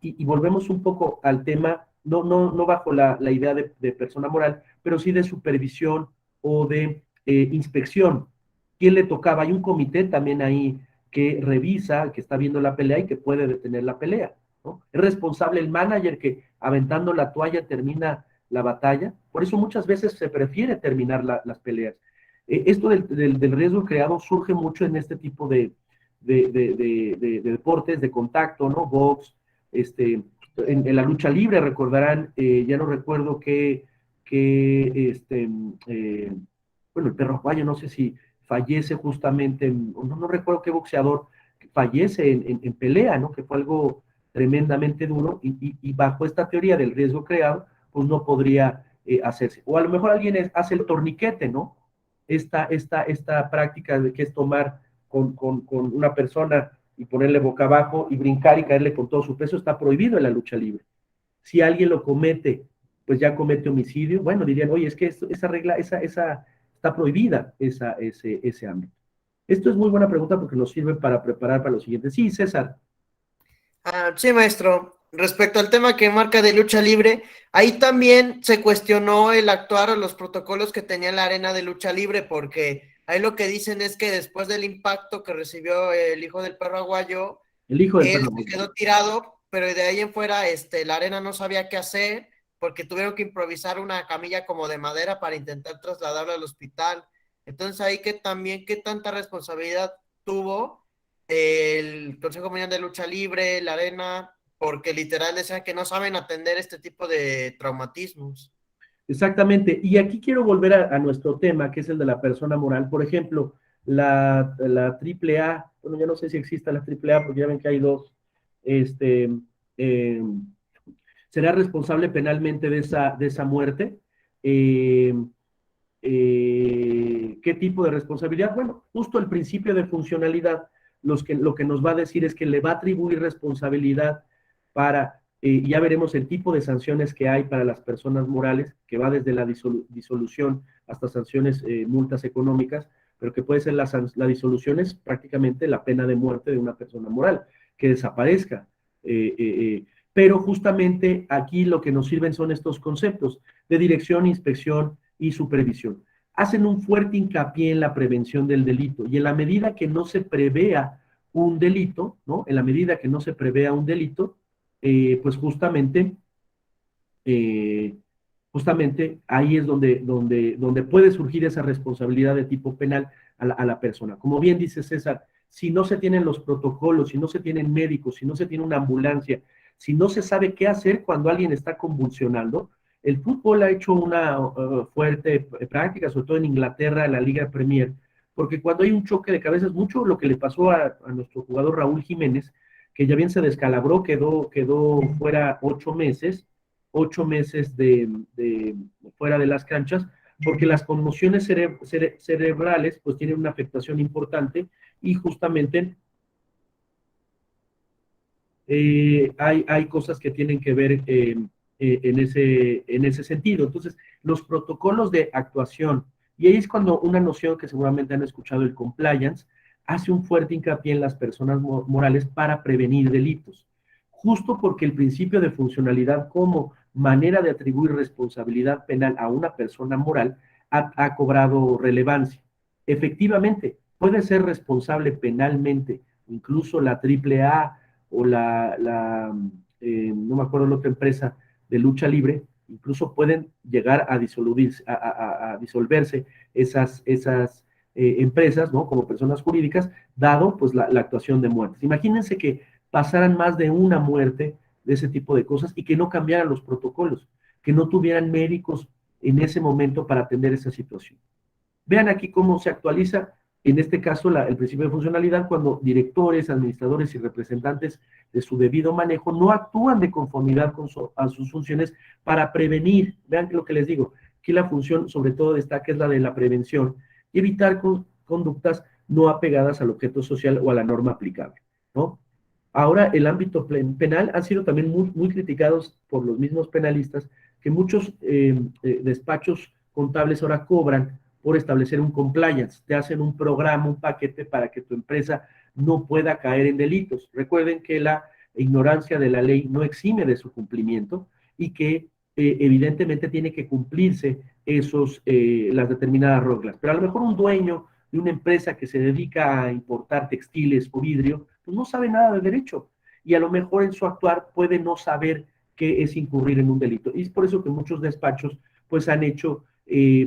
Y volvemos un poco al tema, no bajo la idea de persona moral, pero sí de supervisión o de inspección. ¿Quién le tocaba? Hay un comité también ahí que revisa, que está viendo la pelea y que puede detener la pelea, ¿no? Es responsable el manager que aventando la toalla termina la batalla. Por eso muchas veces se prefiere terminar las peleas. Esto del riesgo creado surge mucho en este tipo de deportes de contacto, ¿no? Box, en la lucha libre, recordarán, ya no recuerdo bueno, el Perro Aguayo, no sé si fallece justamente, no recuerdo qué boxeador fallece en pelea, ¿no? Que fue algo tremendamente duro, y bajo esta teoría del riesgo creado, pues no podría hacerse. O a lo mejor alguien hace el torniquete, ¿no? Esta práctica de que es tomar con una persona y ponerle boca abajo y brincar y caerle con todo su peso, está prohibido en la lucha libre. Si alguien lo comete, pues ya comete homicidio, bueno, dirían, oye, es que esa regla, está prohibida, ese ámbito. Esto es muy buena pregunta porque nos sirve para preparar para lo siguiente. Sí, César. Sí, maestro. Respecto al tema que marca de lucha libre, ahí también se cuestionó el actuar o los protocolos que tenía la arena de lucha libre, porque ahí lo que dicen es que después del impacto que recibió el hijo del perro aguayo, El hijo del él perro. se quedó tirado, pero de ahí en fuera, la arena no sabía qué hacer, porque tuvieron que improvisar una camilla como de madera para intentar trasladarlo al hospital. Entonces ahí que también, qué tanta responsabilidad tuvo el Consejo Mundial de Lucha Libre, la arena, porque literal decían que no saben atender este tipo de traumatismos. Exactamente. Y aquí quiero volver a nuestro tema, que es el de la persona moral. Por ejemplo, la AAA, bueno, ya no sé si exista la AAA, porque ya ven que hay dos, este, eh, será responsable penalmente de esa muerte. Eh, ¿Qué tipo de responsabilidad? Bueno, justo el principio de funcionalidad, lo que nos va a decir es que le va a atribuir responsabilidad para, ya veremos el tipo de sanciones que hay para las personas morales, que va desde la disolución hasta sanciones, multas económicas, pero que puede ser la disolución es prácticamente la pena de muerte de una persona moral, que desaparezca. Eh, eh, eh, pero justamente aquí lo que nos sirven son estos conceptos de dirección, inspección y supervisión. Hacen un fuerte hincapié en la prevención del delito y en la medida que no se prevea un delito, ¿no? En la medida que no se prevea un delito, pues eh, justamente ahí es donde puede surgir esa responsabilidad de tipo penal a la persona. Como bien dice César, si no se tienen los protocolos, si no se tienen médicos, si no se tiene una ambulancia, si no se sabe qué hacer cuando alguien está convulsionando, el fútbol ha hecho una fuerte práctica, sobre todo en Inglaterra, en la Liga Premier, porque cuando hay un choque de cabezas, mucho lo que le pasó a nuestro jugador Raúl Jiménez, que ya bien se descalabró, quedó fuera 8 meses, 8 meses fuera de las canchas, porque las conmociones cerebrales pues tienen una afectación importante y justamente hay cosas que tienen que ver en ese sentido. Entonces, los protocolos de actuación, y ahí es cuando una noción que seguramente han escuchado, el compliance, hace un fuerte hincapié en las personas morales para prevenir delitos, justo porque el principio de funcionalidad como manera de atribuir responsabilidad penal a una persona moral ha cobrado relevancia. Efectivamente, puede ser responsable penalmente, incluso la AAA o no me acuerdo la otra empresa de lucha libre, incluso pueden llegar a disolverse esas empresas, ¿no? Como personas jurídicas, dado pues la actuación de muertes. Imagínense que pasaran más de una muerte de ese tipo de cosas y que no cambiaran los protocolos, que no tuvieran médicos en ese momento para atender esa situación. Vean aquí cómo se actualiza, en este caso, el principio de funcionalidad, cuando directores, administradores y representantes de su debido manejo no actúan de conformidad a sus funciones para prevenir. Vean lo que les digo, aquí la función sobre todo destaca es la de la prevención y evitar conductas no apegadas al objeto social o a la norma aplicable, ¿no? Ahora, el ámbito penal han sido también muy criticados por los mismos penalistas, que muchos despachos contables ahora cobran por establecer un compliance. Te hacen un programa, un paquete para que tu empresa no pueda caer en delitos. Recuerden que la ignorancia de la ley no exime de su cumplimiento y que evidentemente tiene que cumplirse las determinadas reglas. Pero a lo mejor un dueño de una empresa que se dedica a importar textiles o vidrio, pues no sabe nada de derecho y a lo mejor en su actuar puede no saber qué es incurrir en un delito. Y es por eso que muchos despachos pues han hecho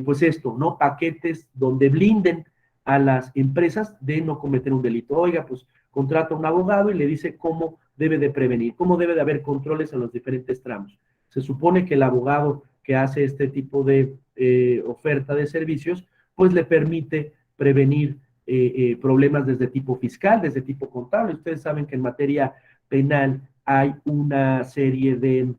pues esto, ¿no? Paquetes donde blinden a las empresas de no cometer un delito. Oiga, pues contrata a un abogado y le dice cómo debe de prevenir, cómo debe de haber controles en los diferentes tramos. Se supone que el abogado que hace este tipo de oferta de servicios, pues le permite prevenir problemas desde tipo fiscal, desde tipo contable. Ustedes saben que en materia penal hay una serie de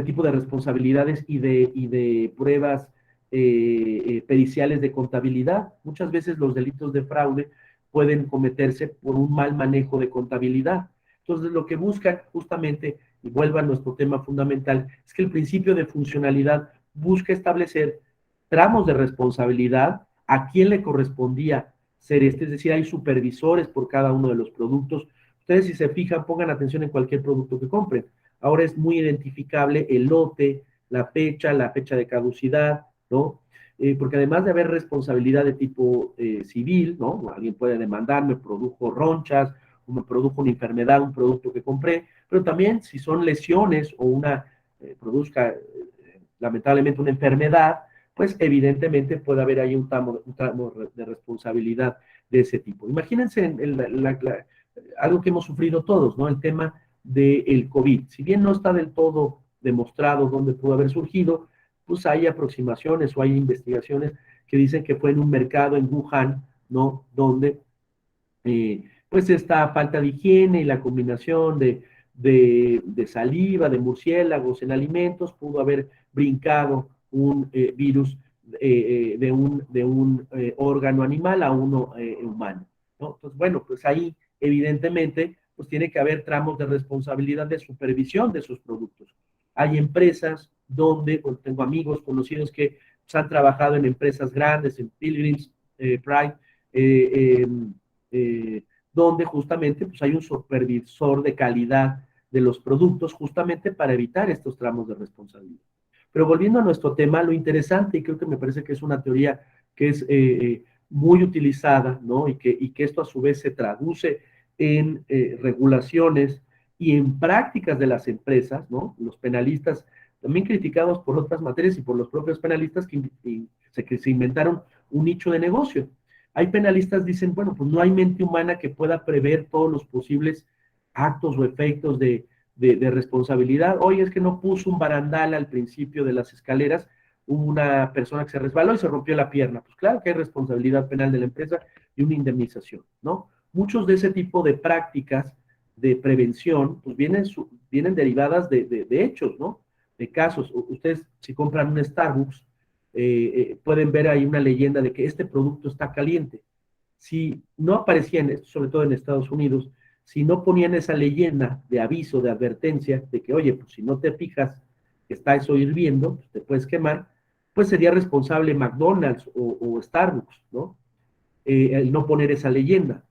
tipo de responsabilidades y de pruebas periciales de contabilidad. Muchas veces los delitos de fraude pueden cometerse por un mal manejo de contabilidad. Entonces, lo que buscan justamente, y vuelvo a nuestro tema fundamental, es que el principio de funcionalidad busca establecer tramos de responsabilidad, a quién le correspondía ser es decir, hay supervisores por cada uno de los productos, Ustedes, si se fijan, pongan atención en cualquier producto que compren. Ahora es muy identificable el lote, la fecha de caducidad, ¿no? Porque además de haber responsabilidad de tipo civil, ¿no? Alguien puede demandar, me produjo ronchas, o me produjo una enfermedad, un producto que compré, pero también si son lesiones o produzca lamentablemente una enfermedad, pues evidentemente puede haber ahí un tramo de responsabilidad de ese tipo. Imagínense algo que hemos sufrido todos, ¿no? El tema del COVID. Si bien no está del todo demostrado dónde pudo haber surgido, pues hay aproximaciones o hay investigaciones que dicen que fue en un mercado en Wuhan, ¿no? Donde pues esta falta de higiene y la combinación de saliva, de murciélagos en alimentos, pudo haber brincado un virus de un órgano animal a uno humano, ¿no? Entonces, bueno, pues ahí evidentemente pues tiene que haber tramos de responsabilidad de supervisión de esos productos. Hay empresas donde, pues, tengo amigos conocidos que pues, han trabajado en empresas grandes, en Pilgrims, Pride, eh, donde justamente pues, hay un supervisor de calidad de los productos justamente para evitar estos tramos de responsabilidad. Pero volviendo a nuestro tema, lo interesante, y creo que me parece que es una teoría que es muy utilizada, ¿no? Y que esto a su vez se traduce en regulaciones y en prácticas de las empresas, ¿no? Los penalistas, también criticados por otras materias y por los propios penalistas que se inventaron un nicho de negocio. Hay penalistas que dicen, bueno, pues no hay mente humana que pueda prever todos los posibles actos o efectos de responsabilidad. Oye, es que no puso un barandal al principio de las escaleras, una persona que se resbaló y se rompió la pierna. Pues claro que hay responsabilidad penal de la empresa y una indemnización, ¿no? Muchos de ese tipo de prácticas de prevención, pues vienen derivadas de hechos, ¿no? De casos. Ustedes, si compran un Starbucks, pueden ver ahí una leyenda de que este producto está caliente. Si no aparecían, sobre todo en Estados Unidos, si no ponían esa leyenda de aviso, de advertencia, de que, oye, pues si no te fijas que está eso hirviendo, pues te puedes quemar, pues sería responsable McDonald's o Starbucks, ¿no? El no poner esa leyenda.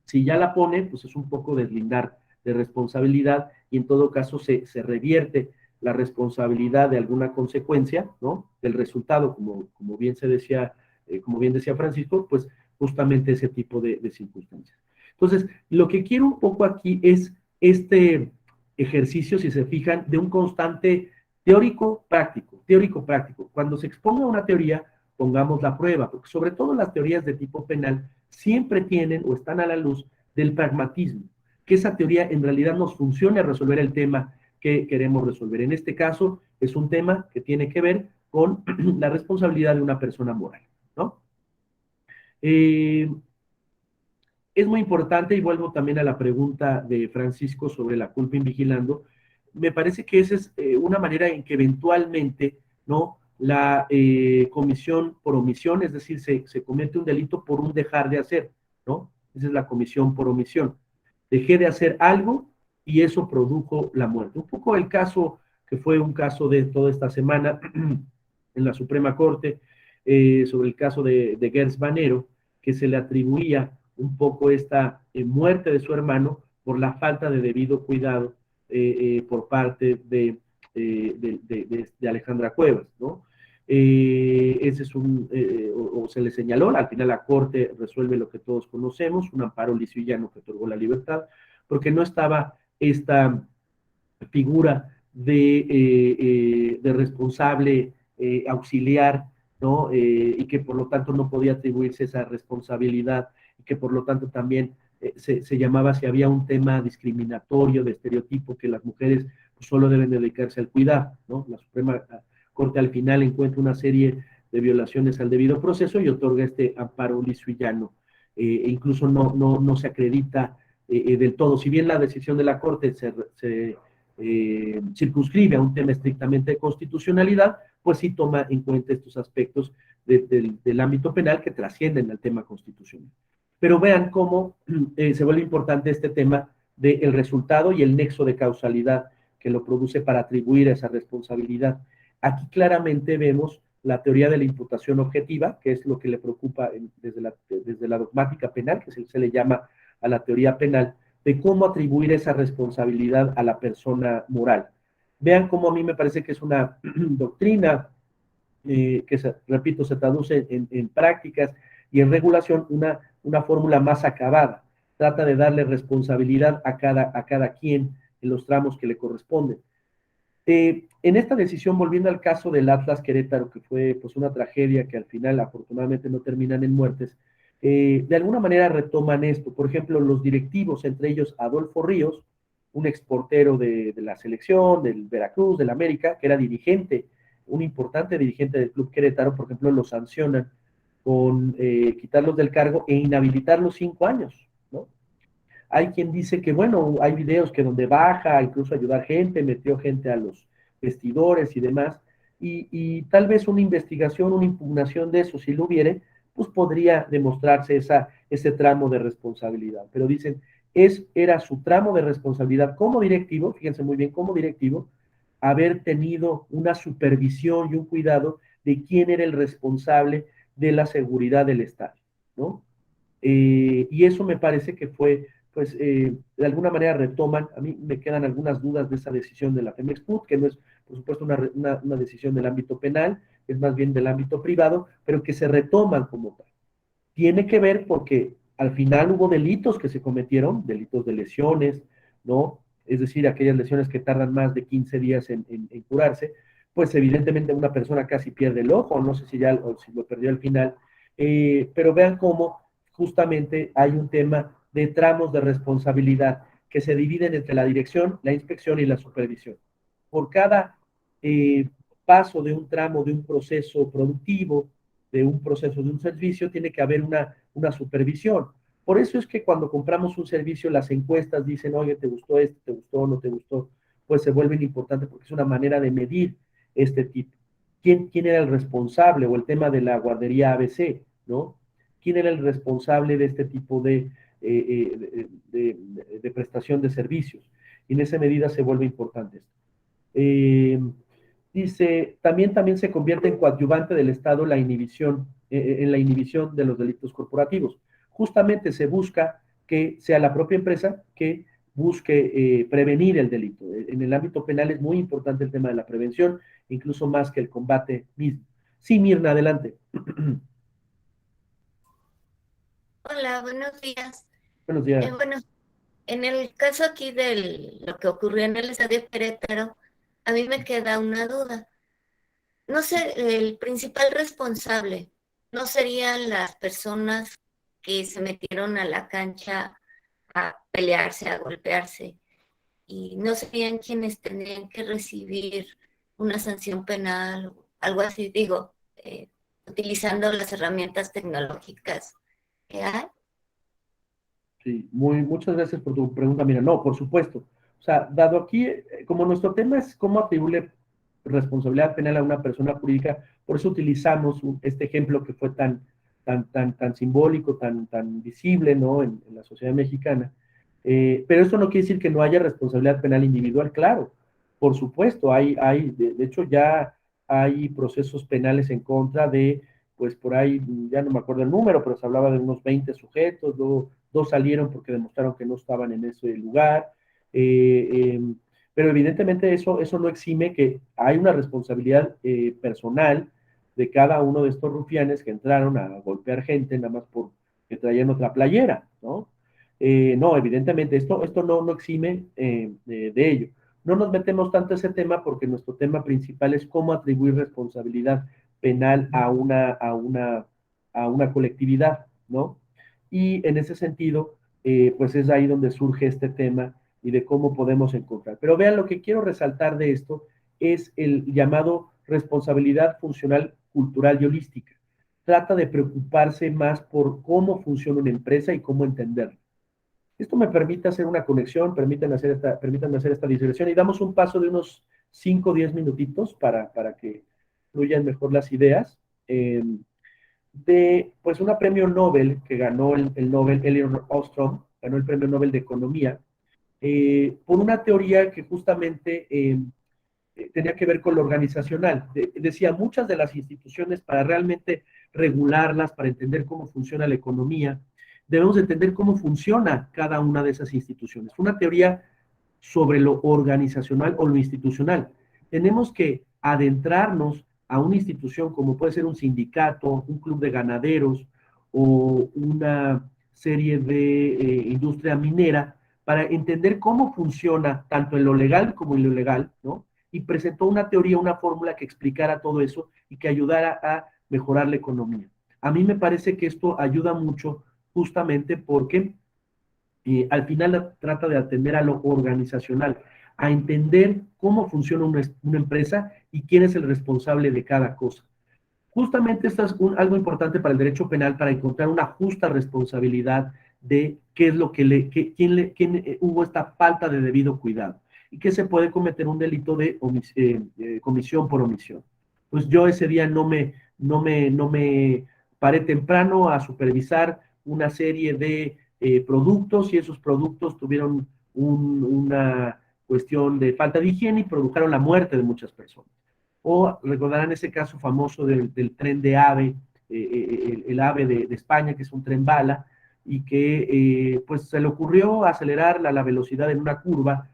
Si ya la pone, pues es un poco deslindar de responsabilidad y en todo caso se revierte la responsabilidad de alguna consecuencia, ¿no? Del resultado, como bien decía Francisco, pues justamente ese tipo de circunstancias. Entonces, lo que quiero un poco aquí es este ejercicio, si se fijan, de un constante teórico-práctico. Cuando se exponga una teoría, pongamos la prueba, porque sobre todo las teorías de tipo penal siempre tienen o están a la luz del pragmatismo, que esa teoría en realidad nos funcione a resolver el tema que queremos resolver. En este caso, es un tema que tiene que ver con la responsabilidad de una persona moral, ¿no? Es muy importante, y vuelvo también a la pregunta de Francisco sobre la culpa invigilando, me parece que esa es una manera en que eventualmente, ¿no? La comisión por omisión, es decir, se comete un delito por un dejar de hacer, ¿no? Esa es la comisión por omisión. Dejé de hacer algo y eso produjo la muerte. Un poco el caso que fue un caso de toda esta semana en la Suprema Corte, sobre el caso de Gers Manero, que se le atribuía un poco esta muerte de su hermano por la falta de debido cuidado por parte de Alejandra Cuevas, ¿no? Ese es o se le señaló, al final la Corte resuelve lo que todos conocemos, un amparo lisillano que otorgó la libertad, porque no estaba esta figura de responsable auxiliar, ¿no? Y que por lo tanto no podía atribuirse esa responsabilidad, y que por lo tanto también se llamaba si había un tema discriminatorio, de estereotipo, que las mujeres pues, solo deben dedicarse al cuidado, ¿no? La Suprema Corte al final encuentra una serie de violaciones al debido proceso y otorga este amparo lisillano. E incluso no se acredita del todo, si bien la decisión de la Corte se circunscribe a un tema estrictamente de constitucionalidad, pues sí toma en cuenta estos aspectos del ámbito penal que trascienden al tema constitucional. Pero vean cómo se vuelve importante este tema del resultado y el nexo de causalidad que lo produce para atribuir esa responsabilidad. Aquí claramente vemos la teoría de la imputación objetiva, que es lo que le preocupa desde la dogmática penal, que se le llama a la teoría penal, de cómo atribuir esa responsabilidad a la persona moral. Vean cómo a mí me parece que es una doctrina que, repito, se traduce en prácticas y en regulación, una fórmula más acabada. Trata de darle responsabilidad a cada quien en los tramos que le corresponden. En esta decisión, volviendo al caso del Atlas Querétaro, que fue pues una tragedia que al final afortunadamente no terminan en muertes, de alguna manera retoman esto. Por ejemplo, los directivos, entre ellos Adolfo Ríos, un exportero de la selección, del Veracruz, del América, que era dirigente, un importante dirigente del Club Querétaro, por ejemplo, lo sancionan con quitarlos del cargo e inhabilitarlos 5 años, ¿no? Hay quien dice que, bueno, hay videos que donde baja, incluso ayudar gente, metió gente a los vestidores y demás, y tal vez una investigación, una impugnación de eso, si lo hubiere, pues podría demostrarse ese tramo de responsabilidad. Pero dicen, era su tramo de responsabilidad como directivo, fíjense muy bien, como directivo, haber tenido una supervisión y un cuidado de quién era el responsable de la seguridad del estadio, ¿no? Y eso me parece que fue, pues, de alguna manera retoman, a mí me quedan algunas dudas de esa decisión de la Femex-Food, que no es, por supuesto, una decisión del ámbito penal, es más bien del ámbito privado, pero que se retoman como tal. Tiene que ver porque al final hubo delitos que se cometieron, delitos de lesiones, ¿no? Es decir, aquellas lesiones que tardan más de 15 días en curarse, pues evidentemente una persona casi pierde el ojo, no sé si ya o si lo perdió al final, pero vean cómo justamente hay un tema de tramos de responsabilidad que se dividen entre la dirección, la inspección y la supervisión. Por cada paso de un tramo, de un proceso productivo, de un proceso, de un servicio, tiene que haber una supervisión. Por eso es que cuando compramos un servicio, las encuestas dicen, oye, ¿te gustó esto? ¿Te gustó? ¿No te gustó? Pues se vuelven importantes porque es una manera de medir este tipo. ¿Quién era el responsable? O el tema de la guardería ABC, ¿no? ¿Quién era el responsable de este tipo de prestación de servicios? Y en esa medida se vuelve importante esto. Dice, también se convierte en coadyuvante del Estado en la inhibición de los delitos corporativos. Justamente se busca que sea la propia empresa que busque prevenir el delito. En el ámbito penal es muy importante el tema de la prevención, incluso más que el combate mismo. Sí, Mirna, adelante. Hola, buenos días. Buenos días. Bueno, en el caso aquí de lo que ocurrió en el estadio Querétaro, a mí me queda una duda. No sé, el principal responsable no serían las personas que se metieron a la cancha a pelearse, a golpearse, y no serían quienes tendrían que recibir una sanción penal o algo así, digo, utilizando las herramientas tecnológicas que hay. Sí, muchas gracias por tu pregunta. Mira, no, por supuesto. O sea, dado aquí, como nuestro tema es cómo atribuirle responsabilidad penal a una persona jurídica, por eso utilizamos este ejemplo que fue tan simbólico, tan visible, ¿no? En la sociedad mexicana. Pero esto no quiere decir que no haya responsabilidad penal individual, claro. Por supuesto, de hecho ya hay procesos penales en contra de, pues por ahí, ya no me acuerdo el número, pero se hablaba de unos 20 sujetos, luego 2 salieron porque demostraron que no estaban en ese lugar, pero evidentemente eso no exime que hay una responsabilidad personal de cada uno de estos rufianes que entraron a golpear gente nada más porque traían otra playera, ¿no? No, evidentemente esto no exime de ello. No nos metemos tanto en ese tema porque nuestro tema principal es cómo atribuir responsabilidad penal a una colectividad, ¿no? Y en ese sentido, pues es ahí donde surge este tema y de cómo podemos encontrar. Pero vean, lo que quiero resaltar de esto es el llamado responsabilidad funcional, cultural y holística. Trata de preocuparse más por cómo funciona una empresa y cómo entenderla. Esto me permite hacer una conexión, permítanme hacer esta digresión y damos un paso de unos 5 o 10 minutitos para que fluyan mejor las ideas. De pues una premio Nobel que ganó el Nobel, Elinor Ostrom, ganó el premio Nobel de Economía, por una teoría que justamente tenía que ver con lo organizacional. Decía, muchas de las instituciones, para realmente regularlas, para entender cómo funciona la economía, debemos entender cómo funciona cada una de esas instituciones. Una teoría sobre lo organizacional o lo institucional. Tenemos que adentrarnos a una institución como puede ser un sindicato, un club de ganaderos o una serie de industria minera para entender cómo funciona tanto en lo legal como en lo ilegal, ¿no? Y presentó una teoría, una fórmula que explicara todo eso y que ayudara a mejorar la economía. A mí me parece que esto ayuda mucho justamente porque al final trata de atender a lo organizacional, a entender cómo funciona una empresa y quién es el responsable de cada cosa. Justamente esto es algo importante para el derecho penal, para encontrar una justa responsabilidad de qué es lo que quién hubo esta falta de debido cuidado y que se puede cometer un delito de comisión por omisión. Pues yo ese día no me paré temprano a supervisar una serie de productos y esos productos tuvieron una cuestión de falta de higiene y produjeron la muerte de muchas personas. O recordarán ese caso famoso del tren de AVE, el AVE de España, que es un tren bala, y que pues se le ocurrió acelerar la velocidad en una curva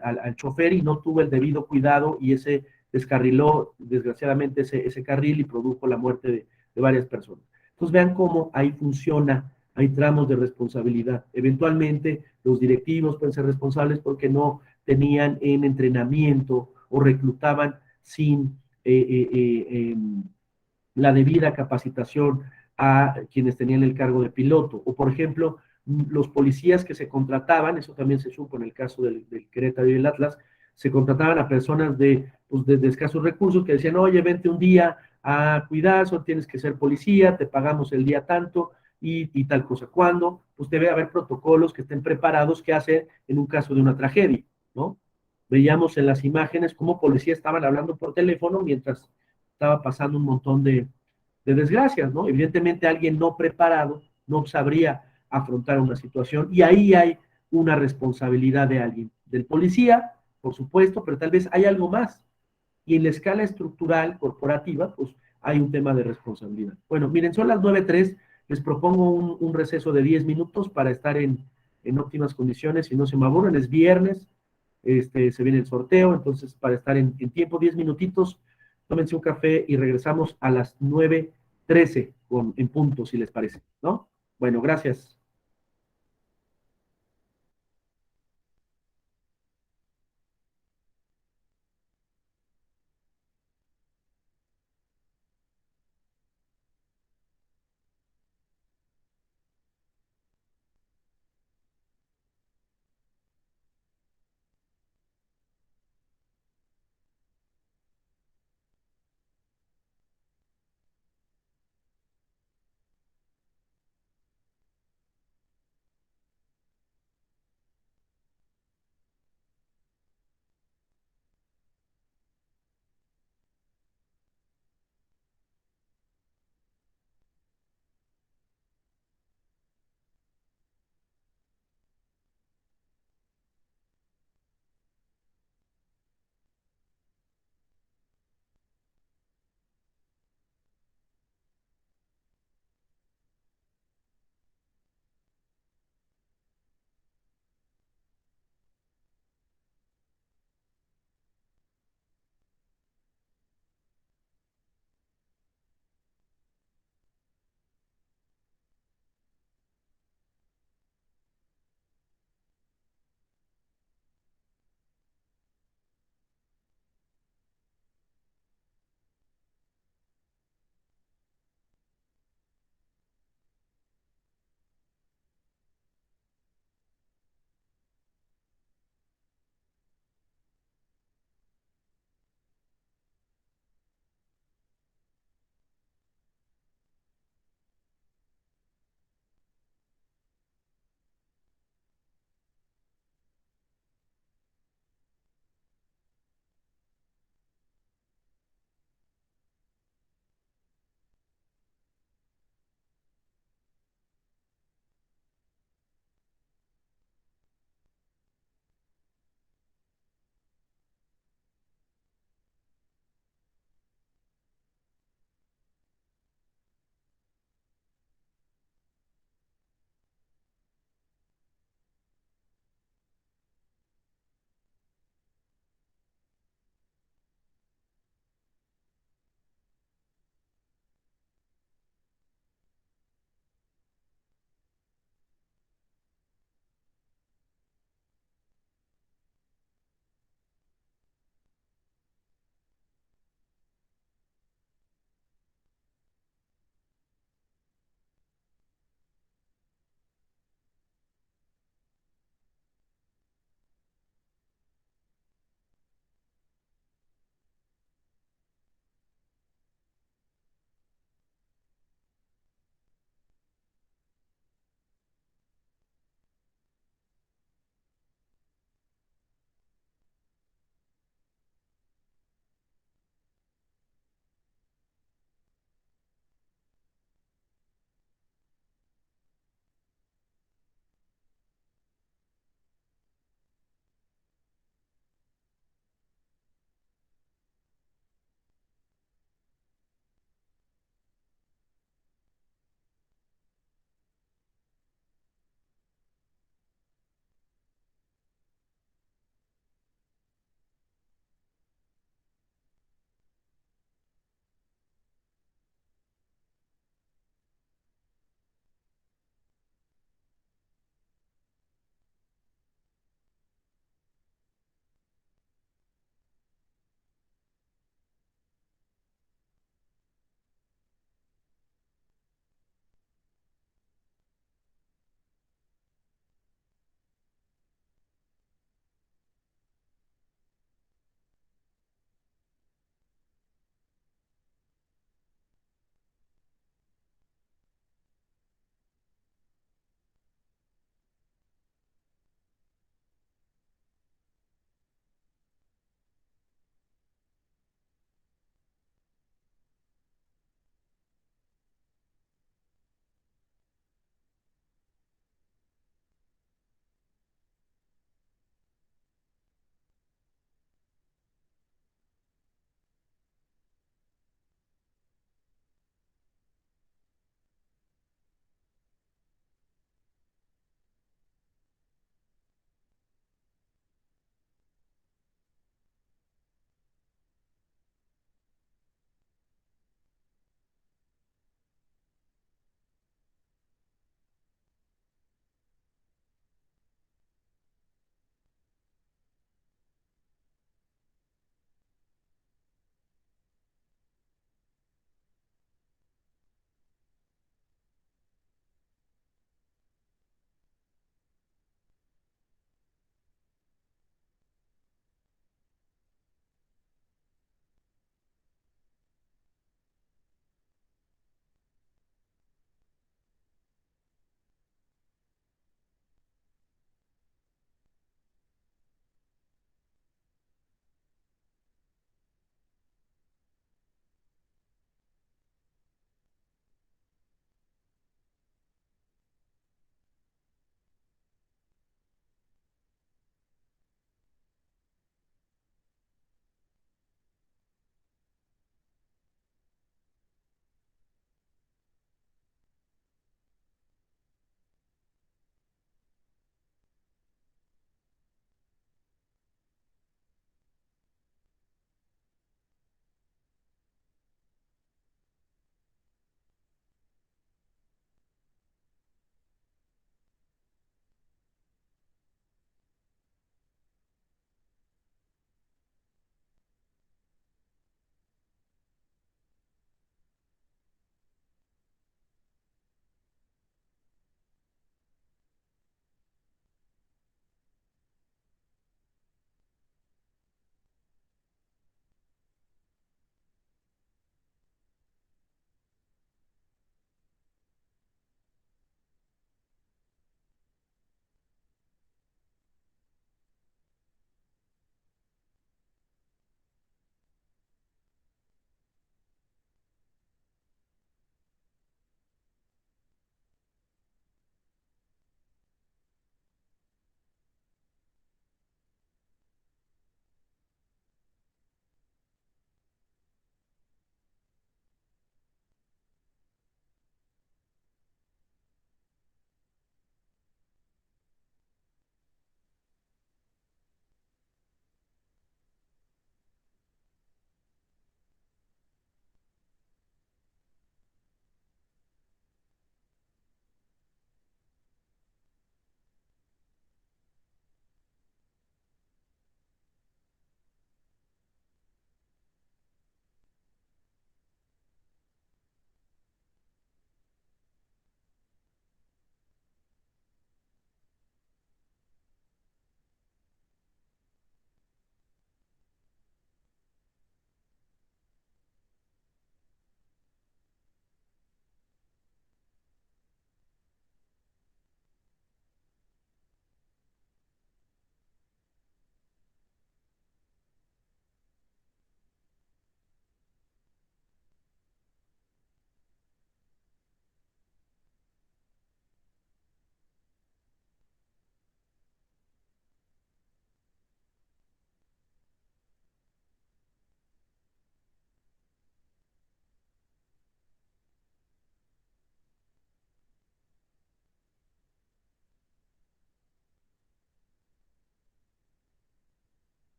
al chofer y no tuvo el debido cuidado y ese descarriló desgraciadamente ese carril y produjo la muerte de varias personas. Entonces vean cómo ahí funciona, hay tramos de responsabilidad. Eventualmente los directivos pueden ser responsables porque no tenían en entrenamiento o reclutaban sin la debida capacitación a quienes tenían el cargo de piloto. O, por ejemplo, los policías que se contrataban, eso también se supo en el caso del Querétaro y el Atlas, se contrataban a personas pues, de escasos recursos que decían, oye, vente un día a cuidar, solo tienes que ser policía, te pagamos el día tanto y tal cosa. ¿Cuándo? Pues debe haber protocolos que estén preparados que hacer en un caso de una tragedia, ¿no? Veíamos en las imágenes cómo policías estaban hablando por teléfono mientras estaba pasando un montón de desgracias, ¿no? Evidentemente alguien no preparado no sabría afrontar una situación y ahí hay una responsabilidad de alguien, del policía, por supuesto, pero tal vez hay algo más. Y en la escala estructural corporativa, pues hay un tema de responsabilidad. Bueno, miren, son las 9:03, les propongo un receso de 10 minutos para estar en óptimas condiciones y no se me aburren, es viernes, se viene el sorteo, entonces para estar en tiempo, 10 minutitos, tómense un café y regresamos a las 9:13 en punto, si les parece, ¿no? Bueno, gracias.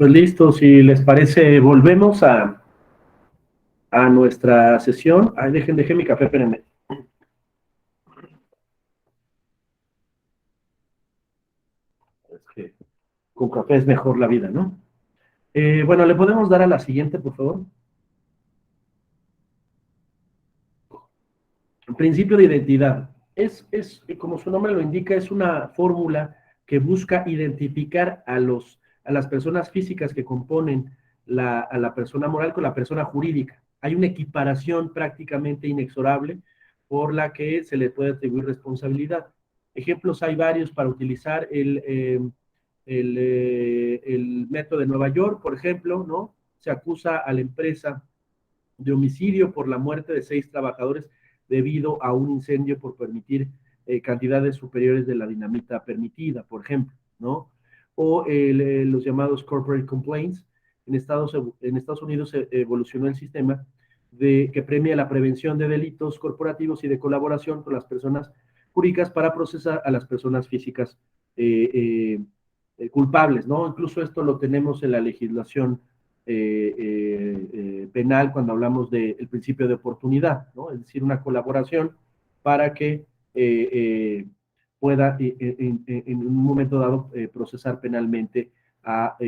Pues listo, si les parece, volvemos a nuestra sesión. Ay, dejé mi café, espérenme. Es que con café es mejor la vida, ¿no? Bueno, ¿le podemos dar a la siguiente, por favor? Principio de identidad. Como su nombre lo indica, es una fórmula que busca identificar a las personas físicas que componen a la persona moral con la persona jurídica. Hay una equiparación prácticamente inexorable por la que se le puede atribuir responsabilidad. Ejemplos hay varios para utilizar el método de Nueva York, por ejemplo, ¿no? Se acusa a la empresa de homicidio por la muerte de 6 trabajadores debido a un incendio por permitir cantidades superiores de la dinamita permitida, por ejemplo, ¿no? O los llamados corporate complaints. En Estados Unidos evolucionó el sistema que premia la prevención de delitos corporativos y de colaboración con las personas jurídicas para procesar a las personas físicas culpables, ¿no? Incluso esto lo tenemos en la legislación penal cuando hablamos del principio de oportunidad, ¿no? Es decir, una colaboración para que pueda en un momento dado procesar penalmente a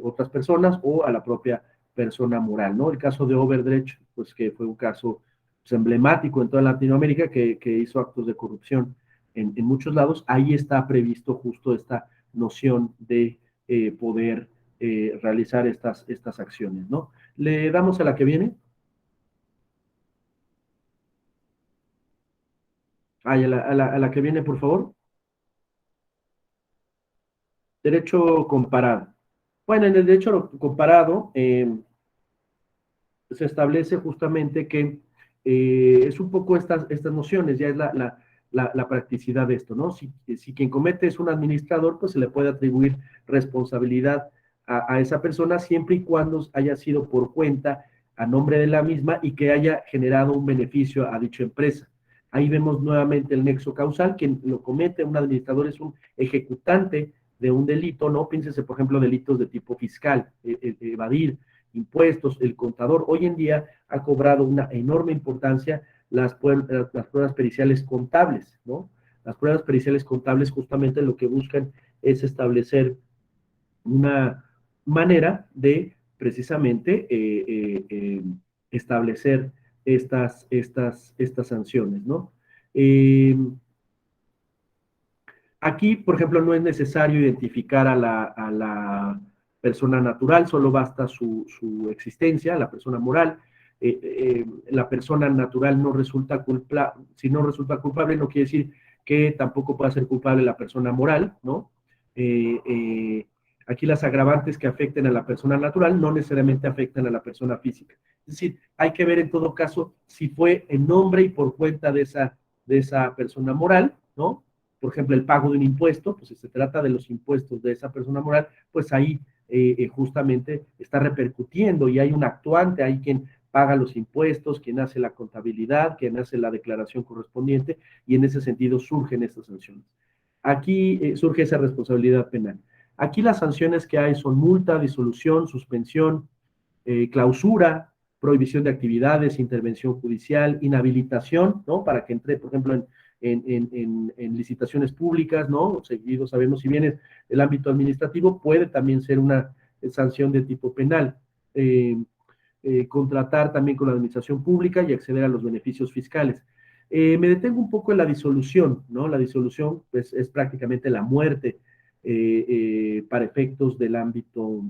otras personas o a la propia persona moral, ¿no? El caso de Overdrecht, pues que fue un caso pues, emblemático en toda Latinoamérica que hizo actos de corrupción en muchos lados. Ahí está previsto justo esta noción de poder realizar estas acciones, ¿no? ¿Le damos a la que viene? Ay, a la que viene, por favor. Derecho comparado. Bueno, en el derecho comparado se establece justamente que es un poco estas nociones, ya es la practicidad de esto, ¿no? Si quien comete es un administrador, pues se le puede atribuir responsabilidad a esa persona siempre y cuando haya sido por cuenta a nombre de la misma y que haya generado un beneficio a dicha empresa. Ahí vemos nuevamente el nexo causal. Quien lo comete, un administrador, es un ejecutante de un delito, ¿no? Piénsese, por ejemplo, delitos de tipo fiscal, evadir impuestos, el contador. Hoy en día ha cobrado una enorme importancia las pruebas periciales contables, ¿no? Las pruebas periciales contables justamente lo que buscan es establecer una manera de precisamente establecer estas sanciones, ¿no? Aquí, por ejemplo, no es necesario identificar a la persona natural, solo basta su existencia, la persona moral. La persona natural no resulta culpable, si no resulta culpable, no quiere decir que tampoco pueda ser culpable la persona moral, ¿no? Aquí las agravantes que afecten a la persona natural no necesariamente afectan a la persona física. Es decir, hay que ver en todo caso si fue en nombre y por cuenta de esa persona moral, ¿no? Por ejemplo, el pago de un impuesto, pues si se trata de los impuestos de esa persona moral, pues ahí justamente está repercutiendo y hay un actuante, hay quien paga los impuestos, quien hace la contabilidad, quien hace la declaración correspondiente y en ese sentido surgen estas sanciones. Aquí surge esa responsabilidad penal. Aquí las sanciones que hay son multa, disolución, suspensión, clausura, prohibición de actividades, intervención judicial, inhabilitación, ¿no? Para que entre, por ejemplo, en licitaciones públicas, ¿no? Seguido sabemos, si bien es el ámbito administrativo, puede también ser una sanción de tipo penal. Contratar también con la administración pública y acceder a los beneficios fiscales. Me detengo un poco en la disolución, ¿no? La disolución pues, es prácticamente la muerte para efectos del ámbito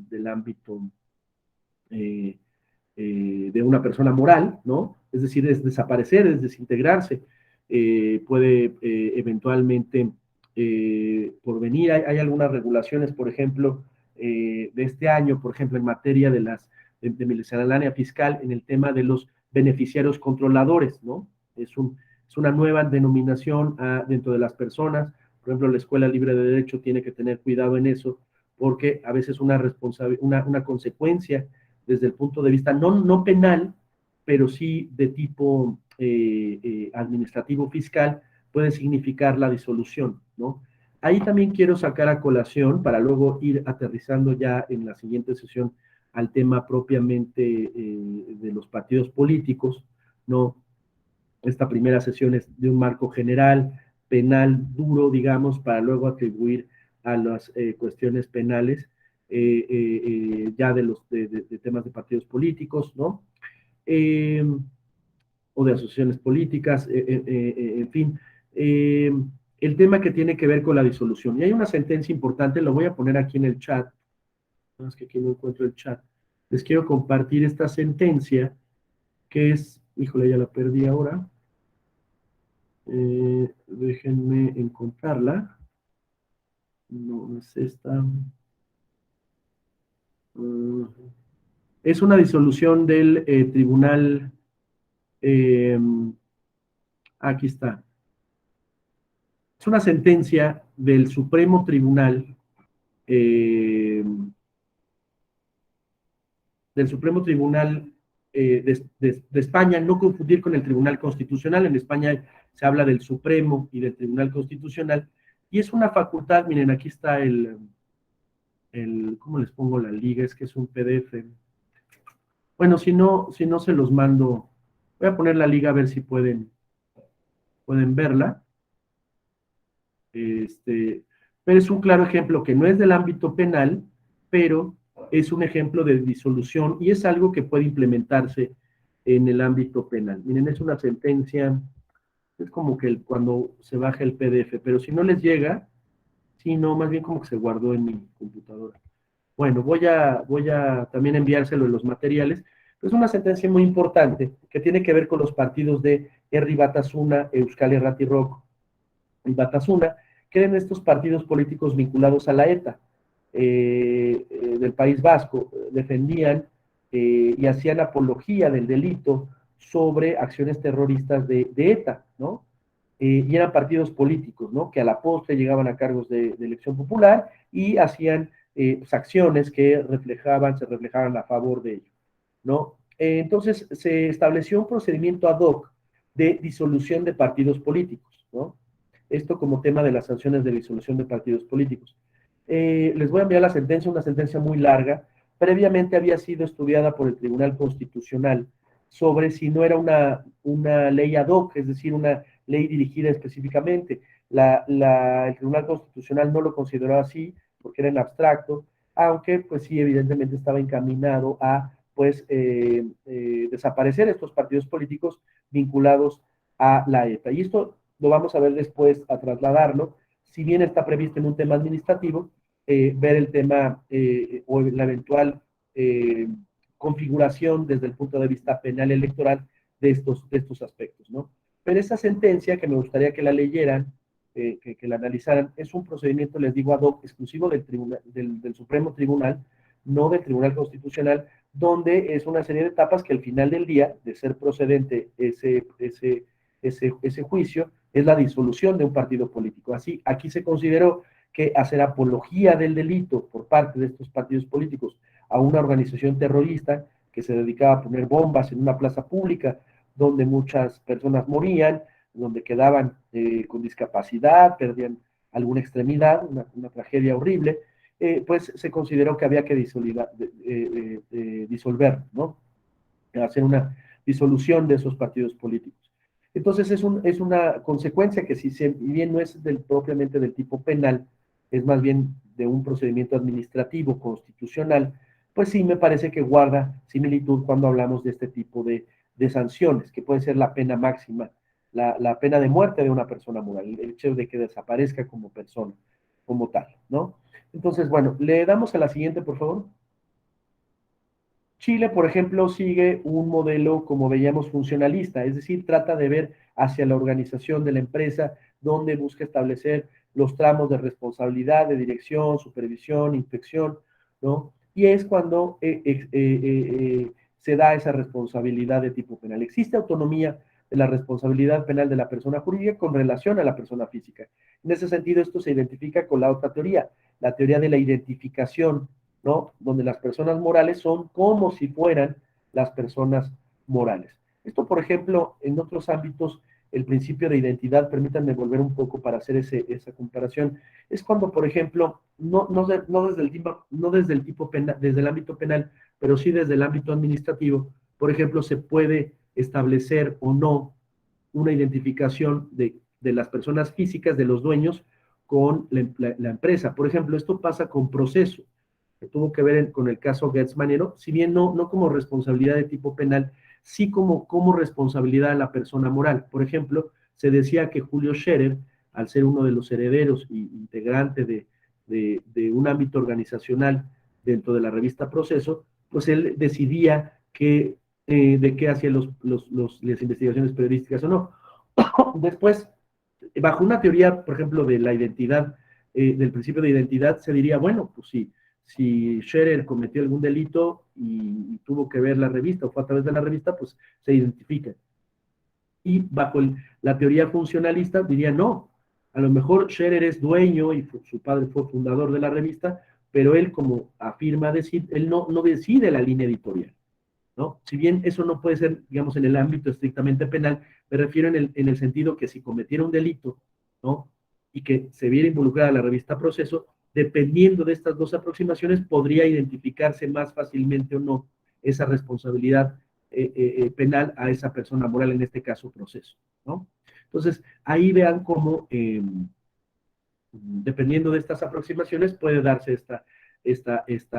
de una persona moral, ¿no? Es decir, es desaparecer, es desintegrarse. Puede eventualmente por venir, hay algunas regulaciones, por ejemplo, de este año, por ejemplo, en materia de miscelánea fiscal, en el tema de los beneficiarios controladores, ¿no? Es una nueva denominación dentro de las personas. Por ejemplo, la Escuela Libre de Derecho tiene que tener cuidado en eso, porque a veces una consecuencia desde el punto de vista no penal, pero sí de tipo administrativo fiscal, puede significar la disolución, ¿no? Ahí también quiero sacar a colación, para luego ir aterrizando ya en la siguiente sesión al tema propiamente de los partidos políticos, ¿no? Esta primera sesión es de un marco general, penal duro, digamos, para luego atribuir a las cuestiones penales ya de temas de partidos políticos, ¿no? O de asociaciones políticas, en fin. El tema que tiene que ver con la disolución. Y hay una sentencia importante, lo voy a poner aquí en el chat, no es que aquí no encuentro el chat. Les quiero compartir esta sentencia, que es, híjole, ya la perdí ahora. Déjenme encontrarla. No, no es esta. Es una disolución del tribunal. Aquí está. Es una sentencia del Supremo Tribunal. Del Supremo Tribunal de España, no confundir con el Tribunal Constitucional. En España se habla del Supremo y del Tribunal Constitucional, y es una facultad, miren, aquí está ¿cómo les pongo la liga? Es que es un PDF. Bueno, si no se los mando, voy a poner la liga a ver si pueden verla. Pero es un claro ejemplo que no es del ámbito penal, pero es un ejemplo de disolución y es algo que puede implementarse en el ámbito penal. Miren, es una sentencia, es como que cuando se baja el PDF, pero si no les llega, sí, no, más bien como que se guardó en mi computadora. Bueno, voy a también enviárselo en los materiales. Es una sentencia muy importante que tiene que ver con los partidos de Herri Batasuna, Euskal Herria-Tirok y Batasuna, que eran estos partidos políticos vinculados a la ETA del País Vasco, defendían y hacían apología del delito sobre acciones terroristas de ETA, ¿no? Y eran partidos políticos, ¿no? Que a la postre llegaban a cargos de elección popular y hacían pues, acciones que se reflejaban a favor de ello, ¿no? Entonces se estableció un procedimiento ad hoc de disolución de partidos políticos, ¿no? Esto como tema de las sanciones de disolución de partidos políticos. Les voy a enviar la sentencia, una sentencia muy larga. Previamente había sido estudiada por el Tribunal Constitucional sobre si no era una ley ad hoc, es decir, una ley dirigida específicamente. El Tribunal Constitucional no lo consideró así, porque era en abstracto, aunque pues sí, evidentemente estaba encaminado a pues desaparecer estos partidos políticos vinculados a la ETA. Y esto lo vamos a ver después a trasladarlo, si bien está previsto en un tema administrativo, ver el tema o la eventual configuración desde el punto de vista penal electoral de estos aspectos, ¿no? Pero esa sentencia, que me gustaría que la leyeran, que la analizaran, es un procedimiento, les digo, ad hoc, exclusivo del Supremo Tribunal, no del Tribunal Constitucional, donde es una serie de etapas que al final del día, de ser procedente ese juicio, es la disolución de un partido político. Así, aquí se consideró que hacer apología del delito por parte de estos partidos políticos a una organización terrorista que se dedicaba a poner bombas en una plaza pública donde muchas personas morían, donde quedaban con discapacidad, perdían alguna extremidad, una tragedia horrible, pues se consideró que había que disolver, ¿no? Hacer una disolución de esos partidos políticos. Entonces es una consecuencia que si bien no es propiamente del tipo penal, es más bien de un procedimiento administrativo constitucional, pues sí me parece que guarda similitud cuando hablamos de este tipo de sanciones, que puede ser la pena máxima, la pena de muerte de una persona moral, el hecho de que desaparezca como persona, como tal, ¿no? Entonces, bueno, le damos a la siguiente, por favor. Chile, por ejemplo, sigue un modelo, como veíamos, funcionalista, es decir, trata de ver hacia la organización de la empresa, donde busca establecer los tramos de responsabilidad, de dirección, supervisión, inspección, ¿no? Y es cuando se da esa responsabilidad de tipo penal. Existe autonomía de la responsabilidad penal de la persona jurídica con relación a la persona física. En ese sentido, esto se identifica con la otra teoría, la teoría de la identificación, ¿no? Donde las personas morales son como si fueran las personas morales. Esto, por ejemplo, en otros ámbitos el principio de identidad, permítanme volver un poco para hacer esa comparación, es cuando, por ejemplo, no desde el tipo penal, desde el ámbito penal, pero sí desde el ámbito administrativo, por ejemplo, se puede establecer o no una identificación de las personas físicas, de los dueños, con la empresa. Por ejemplo, esto pasa con Proceso, que tuvo que ver con el caso Gertz Manero, si bien no como responsabilidad de tipo penal, sí como responsabilidad a la persona moral. Por ejemplo, se decía que Julio Scherer, al ser uno de los herederos e integrante de un ámbito organizacional dentro de la revista Proceso, pues él decidía de qué hacía las investigaciones periodísticas o no. Después, bajo una teoría, por ejemplo, de la identidad, del principio de identidad, se diría, bueno, pues si Scherer cometió algún delito y tuvo que ver la revista o fue a través de la revista, pues se identifica. Y bajo la teoría funcionalista diría, no, a lo mejor Scherer es dueño y su padre fue fundador de la revista, pero él, como afirma decir, él no decide la línea editorial, ¿no? Si bien eso no puede ser, digamos, en el ámbito estrictamente penal, me refiero en el sentido que si cometiera un delito, ¿no? Y que se viera involucrada la revista Proceso, dependiendo de estas dos aproximaciones, podría identificarse más fácilmente o no esa responsabilidad penal a esa persona moral, en este caso Proceso, ¿no? Entonces, ahí vean cómo, dependiendo de estas aproximaciones, puede darse esta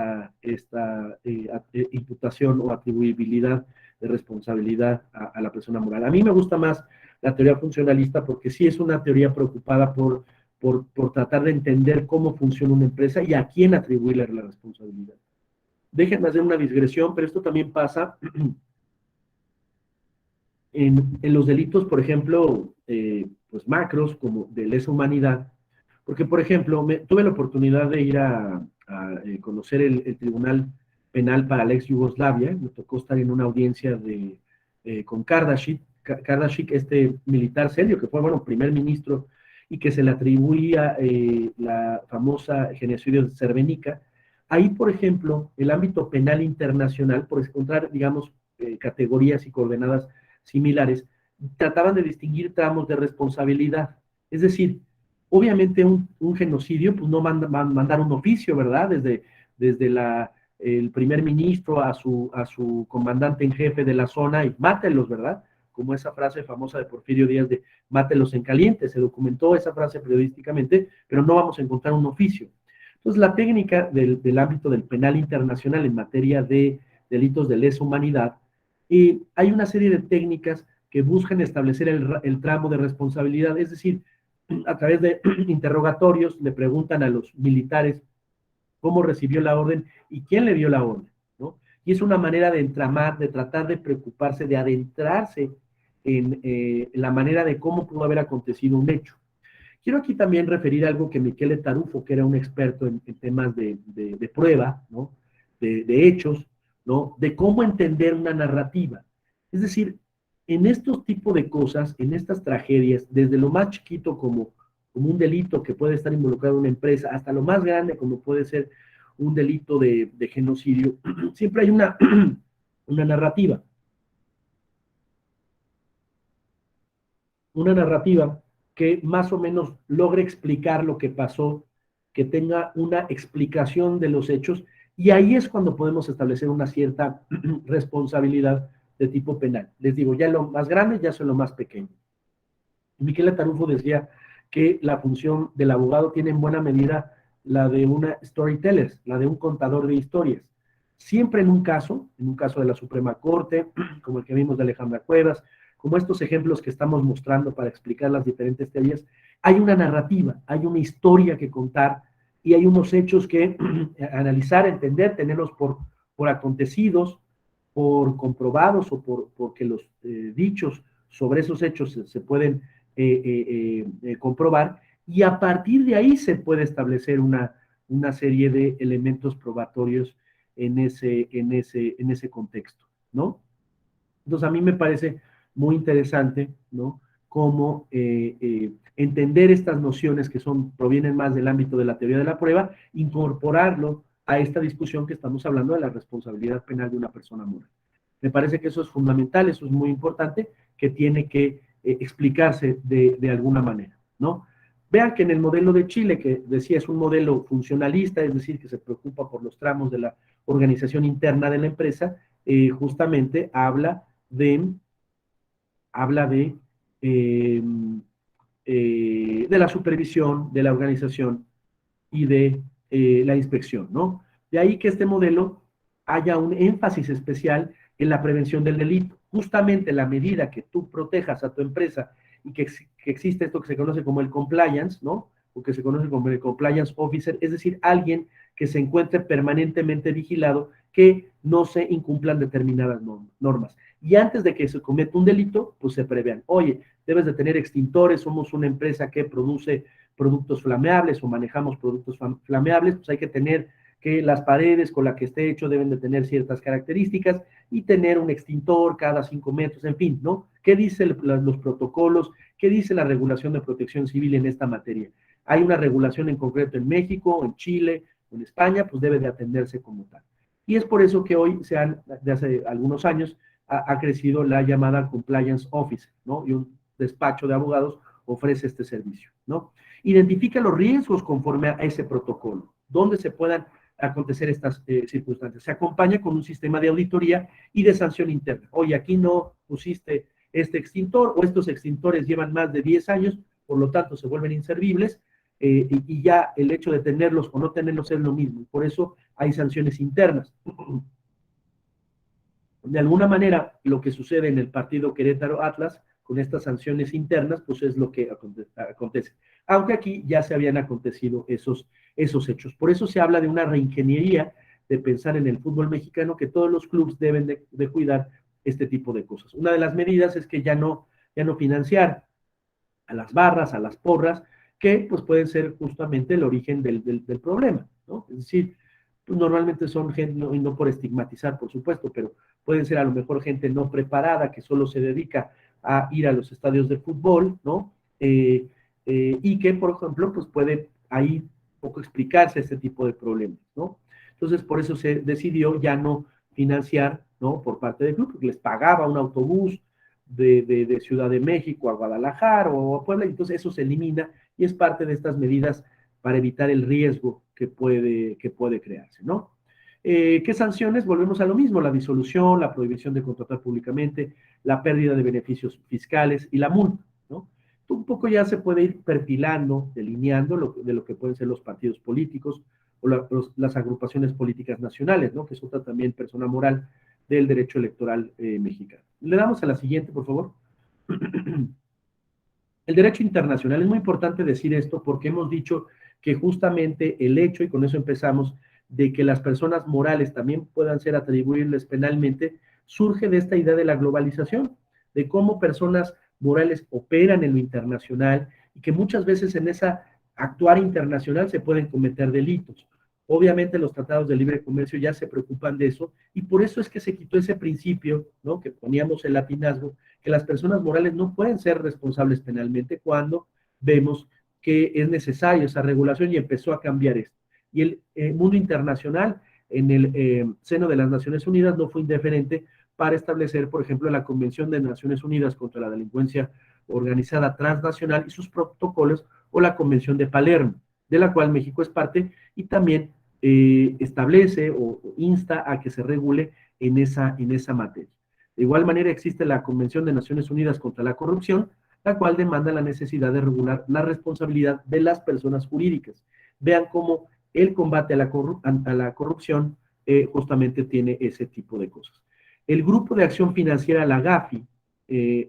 imputación o atribuibilidad de responsabilidad a la persona moral. A mí me gusta más la teoría funcionalista porque sí es una teoría preocupada por tratar de entender cómo funciona una empresa y a quién atribuirle la responsabilidad. Déjenme hacer una digresión, pero esto también pasa en los delitos, por ejemplo, pues macros, como de lesa humanidad, porque, por ejemplo, tuve la oportunidad de ir a conocer el Tribunal Penal para la ex Yugoslavia. Me tocó estar en una audiencia con Kardashic, este militar serbio que fue, bueno, primer ministro y que se le atribuía la famosa genocidio de Srebrenica. Ahí, por ejemplo, el ámbito penal internacional, por encontrar, digamos, categorías y coordenadas similares, trataban de distinguir tramos de responsabilidad. Es decir, obviamente un genocidio, pues no va a mandar un oficio, ¿verdad? Desde el primer ministro a su comandante en jefe de la zona y mátelos, ¿verdad? Como esa frase famosa de Porfirio Díaz de mátelos en caliente, se documentó esa frase periodísticamente, pero no vamos a encontrar un oficio. Entonces, la técnica del ámbito del penal internacional en materia de delitos de lesa humanidad, hay una serie de técnicas que buscan establecer el tramo de responsabilidad, es decir, a través de interrogatorios le preguntan a los militares cómo recibió la orden y quién le dio la orden, ¿no? Y es una manera de entramar, de tratar de preocuparse, de adentrarse en la manera de cómo pudo haber acontecido un hecho. Quiero aquí también referir algo que Michele Tarufo, que era un experto en temas de prueba, ¿no? De hechos, ¿no? De cómo entender una narrativa. Es decir, en estos tipos de cosas, en estas tragedias, desde lo más chiquito como un delito que puede estar involucrado en una empresa, hasta lo más grande como puede ser un delito de genocidio, siempre hay una narrativa. Una narrativa que más o menos logre explicar lo que pasó, que tenga una explicación de los hechos, y ahí es cuando podemos establecer una cierta responsabilidad de tipo penal. Les digo, ya lo más grande, ya son lo más pequeño. Michele Tarufo decía que la función del abogado tiene en buena medida la de una storyteller, la de un contador de historias. Siempre en un caso de la Suprema Corte, como el que vimos de Alejandra Cuevas, como estos ejemplos que estamos mostrando para explicar las diferentes teorías, hay una narrativa, hay una historia que contar y hay unos hechos que analizar, entender, tenerlos por acontecidos, por comprobados o porque los dichos sobre esos hechos se pueden comprobar, y a partir de ahí se puede establecer una serie de elementos probatorios en ese contexto, ¿no? Entonces a mí me parece muy interesante, ¿no? Cómo entender estas nociones que provienen más del ámbito de la teoría de la prueba, incorporarlo a esta discusión que estamos hablando de la responsabilidad penal de una persona moral. Me parece que eso es fundamental, eso es muy importante, que tiene que explicarse de alguna manera, ¿no? Vean que en el modelo de Chile, que decía es un modelo funcionalista, es decir, que se preocupa por los tramos de la organización interna de la empresa, justamente habla de eh, de la supervisión, de la organización y de la inspección, ¿no? De ahí que este modelo haya un énfasis especial en la prevención del delito. Justamente la medida que tú protejas a tu empresa y que existe esto que se conoce como el compliance, ¿no? O que se conoce como el compliance officer, es decir, alguien que se encuentre permanentemente vigilado que no se incumplan determinadas normas. Y antes de que se cometa un delito, pues se prevean, oye, debes de tener extintores, somos una empresa que produce productos flameables o manejamos productos flameables, pues hay que tener que las paredes con las que esté hecho deben de tener ciertas características y tener un extintor cada 5 metros, en fin, ¿no? ¿Qué dicen los protocolos? ¿Qué dice la regulación de protección civil en esta materia? Hay una regulación en concreto en México, en Chile, en España, pues debe de atenderse como tal. Y es por eso que hoy, de hace algunos años, ha crecido la llamada Compliance Office, ¿no? Y un despacho de abogados ofrece este servicio, ¿no? Identifica los riesgos conforme a ese protocolo, donde se puedan acontecer estas circunstancias. Se acompaña con un sistema de auditoría y de sanción interna. Oye, aquí no pusiste este extintor o estos extintores llevan más de 10 años, por lo tanto se vuelven inservibles y ya el hecho de tenerlos o no tenerlos es lo mismo. Por eso hay sanciones internas. De alguna manera, lo que sucede en el partido Querétaro Atlas con estas sanciones internas, pues es lo que acontece. Aunque aquí ya se habían acontecido esos hechos. Por eso se habla de una reingeniería de pensar en el fútbol mexicano, que todos los clubes deben de cuidar este tipo de cosas. Una de las medidas es que ya no financiar a las barras, a las porras, que pues pueden ser justamente el origen del problema, ¿no? Es decir, pues normalmente son gente, y no por estigmatizar, por supuesto, pero pueden ser a lo mejor gente no preparada que solo se dedica a ir a los estadios de fútbol, ¿no? Y que, por ejemplo, pues puede ahí poco explicarse este tipo de problemas, ¿no? Entonces, por eso se decidió ya no financiar, ¿no? Por parte del club, porque les pagaba un autobús de Ciudad de México a Guadalajara o a Puebla, y entonces eso se elimina y es parte de estas medidas para evitar el riesgo que puede crearse, ¿no? ¿Qué sanciones? Volvemos a lo mismo, la disolución, la prohibición de contratar públicamente, la pérdida de beneficios fiscales y la multa, ¿no? Un poco ya se puede ir perfilando, delineando de lo que pueden ser los partidos políticos o las agrupaciones políticas nacionales, ¿no? Que es otra también persona moral del derecho electoral mexicano. Le damos a la siguiente, por favor. El derecho internacional, es muy importante decir esto porque hemos dicho que justamente el hecho, y con eso empezamos, de que las personas morales también puedan ser atribuibles penalmente, surge de esta idea de la globalización, de cómo personas morales operan en lo internacional y que muchas veces en esa actuar internacional se pueden cometer delitos. Obviamente los tratados de libre comercio ya se preocupan de eso y por eso es que se quitó ese principio, ¿no? Que poníamos el latinazgo, que las personas morales no pueden ser responsables penalmente cuando vemos que es necesaria esa regulación y empezó a cambiar esto. Y el mundo internacional en el seno de las Naciones Unidas no fue indiferente para establecer, por ejemplo, la Convención de Naciones Unidas contra la Delincuencia Organizada Transnacional y sus protocolos o la Convención de Palermo, de la cual México es parte y también establece o insta a que se regule en esa materia. De igual manera existe la Convención de Naciones Unidas contra la Corrupción, la cual demanda la necesidad de regular la responsabilidad de las personas jurídicas. Vean cómo el combate a la corrupción justamente tiene ese tipo de cosas. El Grupo de Acción Financiera, la GAFI,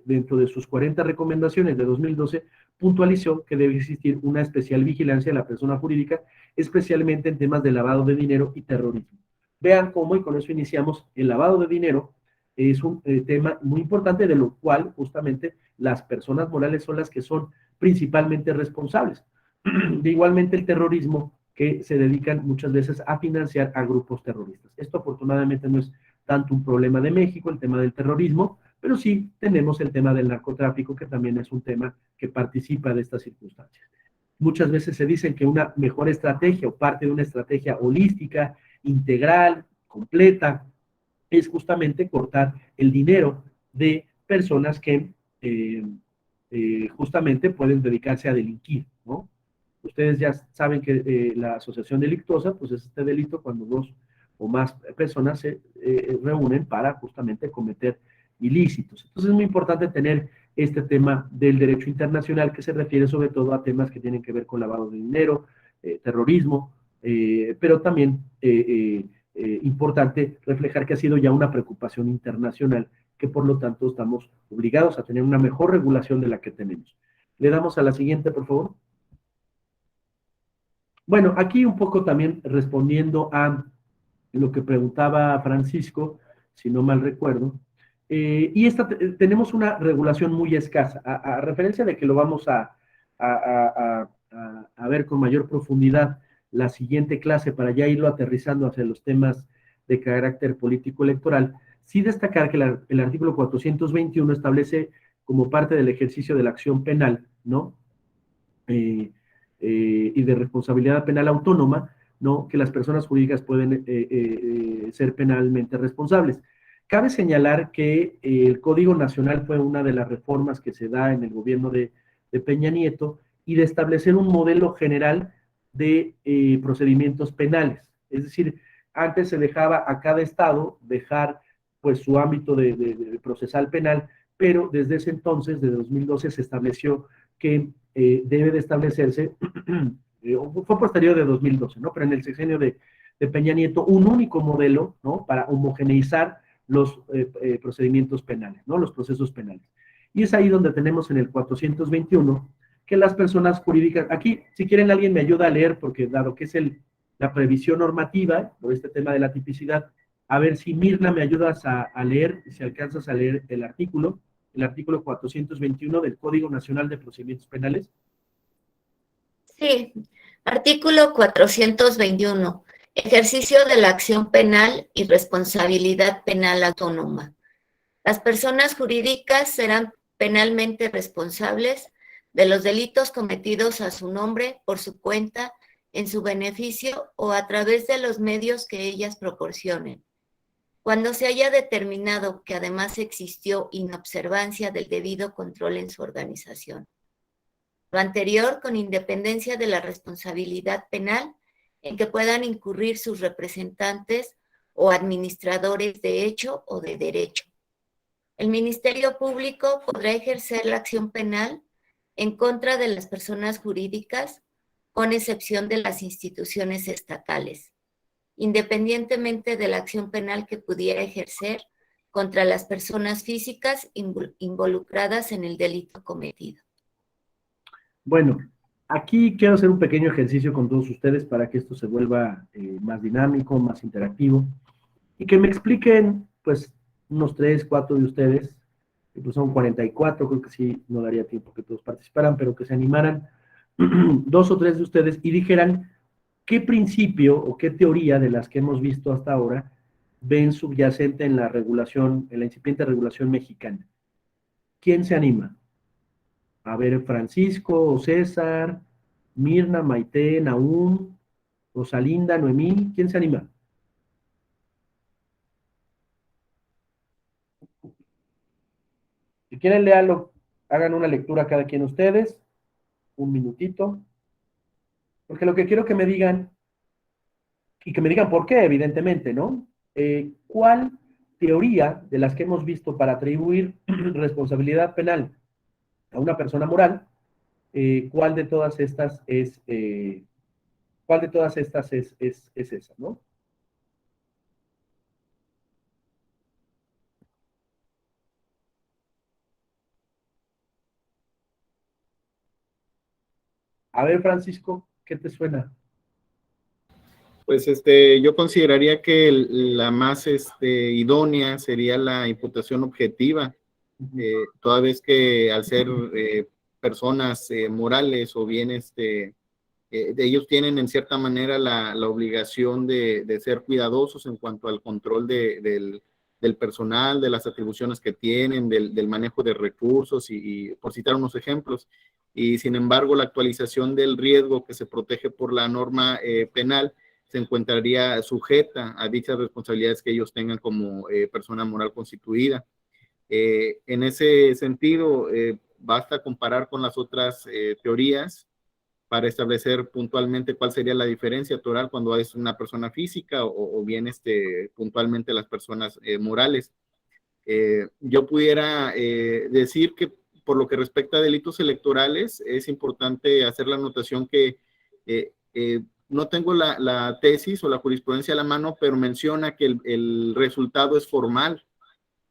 dentro de sus 40 recomendaciones de 2012, puntualizó que debe existir una especial vigilancia de la persona jurídica, especialmente en temas de lavado de dinero y terrorismo. Vean cómo, y con eso iniciamos, el lavado de dinero es un tema muy importante, de lo cual justamente las personas morales son las que son principalmente responsables. De igualmente el terrorismo, que se dedican muchas veces a financiar a grupos terroristas. Esto afortunadamente no es tanto un problema de México, el tema del terrorismo, pero sí tenemos el tema del narcotráfico, que también es un tema que participa de estas circunstancias. Muchas veces se dicen que una mejor estrategia o parte de una estrategia holística, integral, completa, es justamente cortar el dinero de personas que justamente pueden dedicarse a delinquir, ¿no? Ustedes ya saben que la asociación delictuosa, pues es este delito cuando dos o más personas se reúnen para justamente cometer ilícitos. Entonces es muy importante tener este tema del derecho internacional que se refiere sobre todo a temas que tienen que ver con lavado de dinero, terrorismo, pero también importante reflejar que ha sido ya una preocupación internacional que por lo tanto estamos obligados a tener una mejor regulación de la que tenemos. Le damos a la siguiente, por favor. Bueno, aquí un poco también respondiendo a lo que preguntaba Francisco, si no mal recuerdo, y tenemos una regulación muy escasa, a referencia de que lo vamos a ver con mayor profundidad la siguiente clase para ya irlo aterrizando hacia los temas de carácter político electoral, sí destacar que el artículo 421 establece como parte del ejercicio de la acción penal, ¿no? Y de responsabilidad penal autónoma, ¿no? Que las personas jurídicas pueden ser penalmente responsables. Cabe señalar que el Código Nacional fue una de las reformas que se da en el gobierno de Peña Nieto y de establecer un modelo general de procedimientos penales. Es decir, antes se dejaba a cada estado dejar pues su ámbito de procesal penal, pero desde ese entonces, de 2012, se estableció que debe de establecerse, fue posterior de 2012, ¿no? Pero en el sexenio de Peña Nieto, un único modelo, ¿no? Para homogeneizar los procedimientos penales, ¿no? Los procesos penales. Y es ahí donde tenemos en el 421 que las personas jurídicas, aquí, si quieren alguien me ayuda a leer, porque dado que es la previsión normativa, por este tema de la tipicidad, a ver si Mirna me ayudas a leer, si alcanzas a leer el artículo 421 del Código Nacional de Procedimientos Penales. Sí, artículo 421. Ejercicio de la acción penal y responsabilidad penal autónoma. Las personas jurídicas serán penalmente responsables de los delitos cometidos a su nombre, por su cuenta, en su beneficio o a través de los medios que ellas proporcionen. Cuando se haya determinado que además existió inobservancia del debido control en su organización. Lo anterior con independencia de la responsabilidad penal en que puedan incurrir sus representantes o administradores de hecho o de derecho. El Ministerio Público podrá ejercer la acción penal en contra de las personas jurídicas, con excepción de las instituciones estatales, independientemente de la acción penal que pudiera ejercer contra las personas físicas involucradas en el delito cometido. Bueno, aquí quiero hacer un pequeño ejercicio con todos ustedes para que esto se vuelva más dinámico, más interactivo, y que me expliquen, pues, unos 3, 4 de ustedes, que pues son 44, creo que sí, no daría tiempo que todos participaran, pero que se animaran 2 o 3 de ustedes y dijeran qué principio o qué teoría de las que hemos visto hasta ahora ven subyacente en la regulación, en la incipiente regulación mexicana. ¿Quién se anima? A ver, Francisco, César, Mirna, Maite, Nahum, Rosalinda, Noemí, ¿quién se anima? Si quieren, léanlo, hagan una lectura cada quien de ustedes, un minutito, porque lo que quiero que me digan, y que me digan por qué, evidentemente, ¿no? ¿Cuál teoría de las que hemos visto para atribuir responsabilidad penal a una persona moral, cuál de todas estas es esa, ¿no? A ver, Francisco, ¿qué te suena? Pues yo consideraría que la más idónea sería la imputación objetiva, toda vez que al ser personas morales o bien ellos tienen en cierta manera la obligación de ser cuidadosos en cuanto al control del personal, de las atribuciones que tienen, del manejo de recursos y por citar unos ejemplos. Y sin embargo, la actualización del riesgo que se protege por la norma penal se encontraría sujeta a dichas responsabilidades que ellos tengan como persona moral constituida. En ese sentido, basta comparar con las otras teorías para establecer puntualmente cuál sería la diferencia toral cuando es una persona física o bien puntualmente las personas morales. Yo pudiera decir que por lo que respecta a delitos electorales, es importante hacer la anotación que no tengo la tesis o la jurisprudencia a la mano, pero menciona que el resultado es formal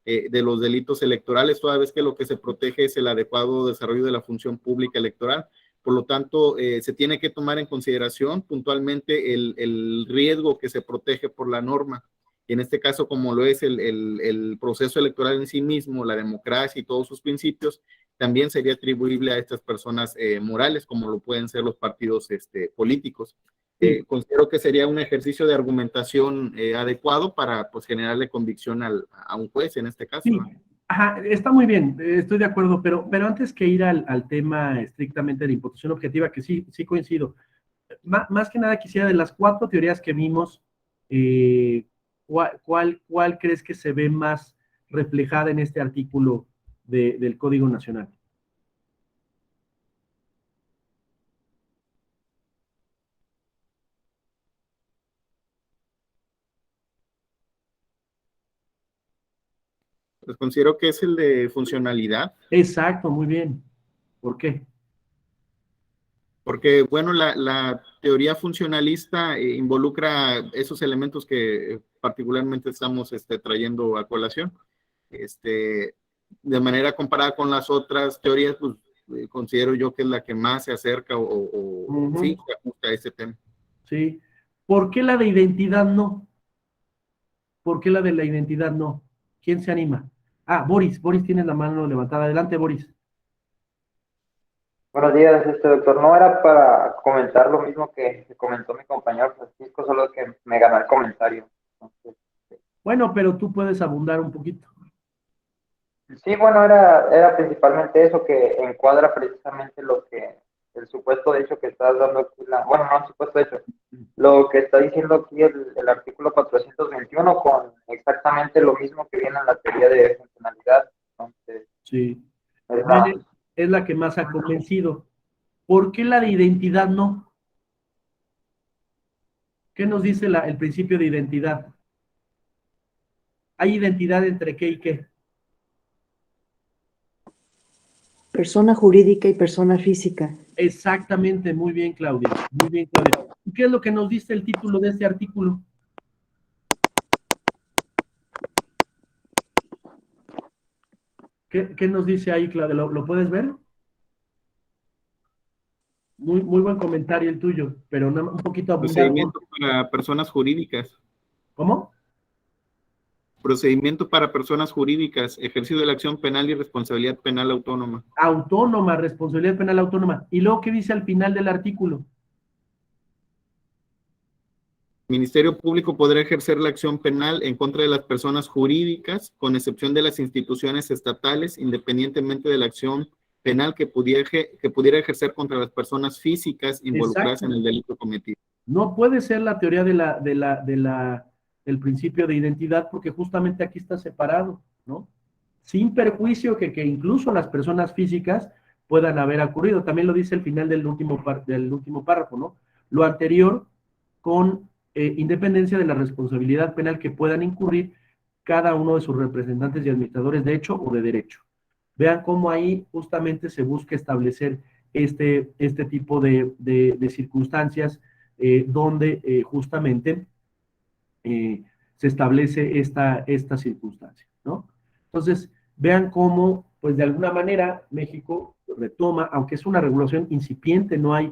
de los delitos electorales, toda vez que lo que se protege es el adecuado desarrollo de la función pública electoral. Por lo tanto, se tiene que tomar en consideración puntualmente el riesgo que se protege por la norma. Y en este caso, como lo es el proceso electoral en sí mismo, la democracia y todos sus principios, también sería atribuible a estas personas morales, como lo pueden ser los partidos políticos. Considero que sería un ejercicio de argumentación adecuado para pues, generarle convicción a un juez en este caso. Sí, ¿no? ajá, está muy bien, estoy de acuerdo, pero antes que ir al tema estrictamente de imputación objetiva, que sí coincido, más que nada quisiera de las 4 teorías que vimos, ¿cuál crees que se ve más reflejada en este artículo del Código Nacional? Pues considero que es el de funcionalidad. Exacto, muy bien. ¿Por qué? Porque, bueno, la teoría funcionalista involucra esos elementos que particularmente estamos trayendo a colación. De manera comparada con las otras teorías, pues considero yo que es la que más se acerca sí, se ajusta a ese tema. Sí. ¿Por qué la de identidad no? ¿Por qué la de la identidad no? ¿Quién se anima? Ah, Boris tiene la mano levantada. Adelante, Boris. Buenos días, doctor. No era para comentar lo mismo que comentó mi compañero Francisco, solo que me ganó el comentario. Entonces, Bueno, pero tú puedes abundar un poquito. sí, bueno, era principalmente eso que encuadra precisamente el supuesto hecho que estás dando aquí, bueno, no el supuesto hecho, lo que está diciendo aquí el artículo 421 con exactamente lo mismo que viene en la teoría de funcionalidad. Entonces, Sí. Es la que más ha convencido. ¿Por qué la de identidad no? ¿Qué nos dice el principio de identidad? ¿Hay identidad entre qué y qué? Persona jurídica y persona física. Exactamente, muy bien, Claudia. Muy bien, Claudia. ¿Y qué es lo que nos dice el título de este artículo? ¿Qué nos dice ahí, Claudia? ¿Lo puedes ver? Muy buen comentario el tuyo, pero un poquito abundante. Procedimiento para personas jurídicas. ¿Cómo? Procedimiento para personas jurídicas, ejercicio de la acción penal y responsabilidad penal autónoma. Autónoma, responsabilidad penal autónoma. ¿Y luego qué dice al final del artículo? Ministerio Público podrá ejercer la acción penal en contra de las personas jurídicas, con excepción de las instituciones estatales, independientemente de la acción penal que pudiera ejercer contra las personas físicas involucradas en el delito cometido. No puede ser la teoría del principio de identidad, porque justamente aquí está separado, ¿no? Sin perjuicio que incluso las personas físicas puedan haber ocurrido. También lo dice el final del último párrafo, ¿no? Lo anterior con independencia de la responsabilidad penal que puedan incurrir cada uno de sus representantes y administradores de hecho o de derecho. Vean cómo ahí justamente se busca establecer este tipo de circunstancias donde justamente se establece esta circunstancia, ¿no? Entonces, vean cómo, pues de alguna manera, México retoma, aunque es una regulación incipiente, no es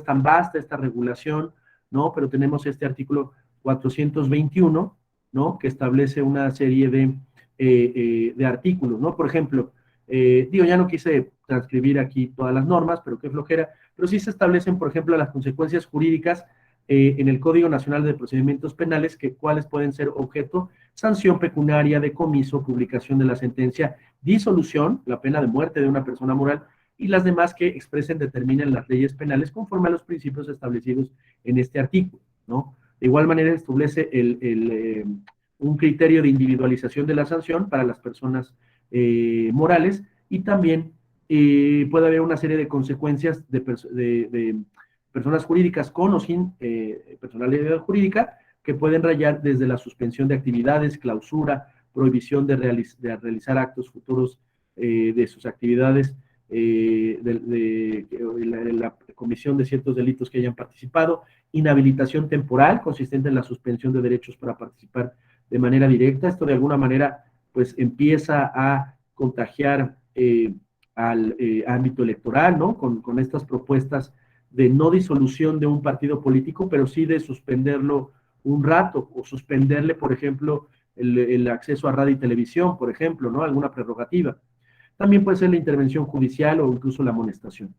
tan vasta esta regulación, ¿no? Pero tenemos este artículo 421, ¿no? Que establece una serie de artículos, ¿no? Por ejemplo, ya no quise transcribir aquí todas las normas, pero qué flojera, pero sí se establecen, por ejemplo, las consecuencias jurídicas en el Código Nacional de Procedimientos Penales, cuáles pueden ser objeto: sanción pecuniaria, decomiso, publicación de la sentencia, disolución, la pena de muerte de una persona moral, y las demás que expresen, determinen las leyes penales conforme a los principios establecidos en este artículo, ¿no? De igual manera establece un criterio de individualización de la sanción para las personas morales, y también puede haber una serie de consecuencias de personas jurídicas con o sin personalidad jurídica, que pueden rayar desde la suspensión de actividades, clausura, prohibición de realizar actos futuros de sus actividades, la comisión de ciertos delitos que hayan participado, inhabilitación temporal consistente en la suspensión de derechos para participar de manera directa. Esto de alguna manera pues empieza a contagiar al ámbito electoral, ¿no? Con estas propuestas de no disolución de un partido político, pero sí de suspenderlo un rato, o suspenderle, por ejemplo, el acceso a radio y televisión, por ejemplo, ¿no? Alguna prerrogativa. También puede ser la intervención judicial o incluso la amonestación.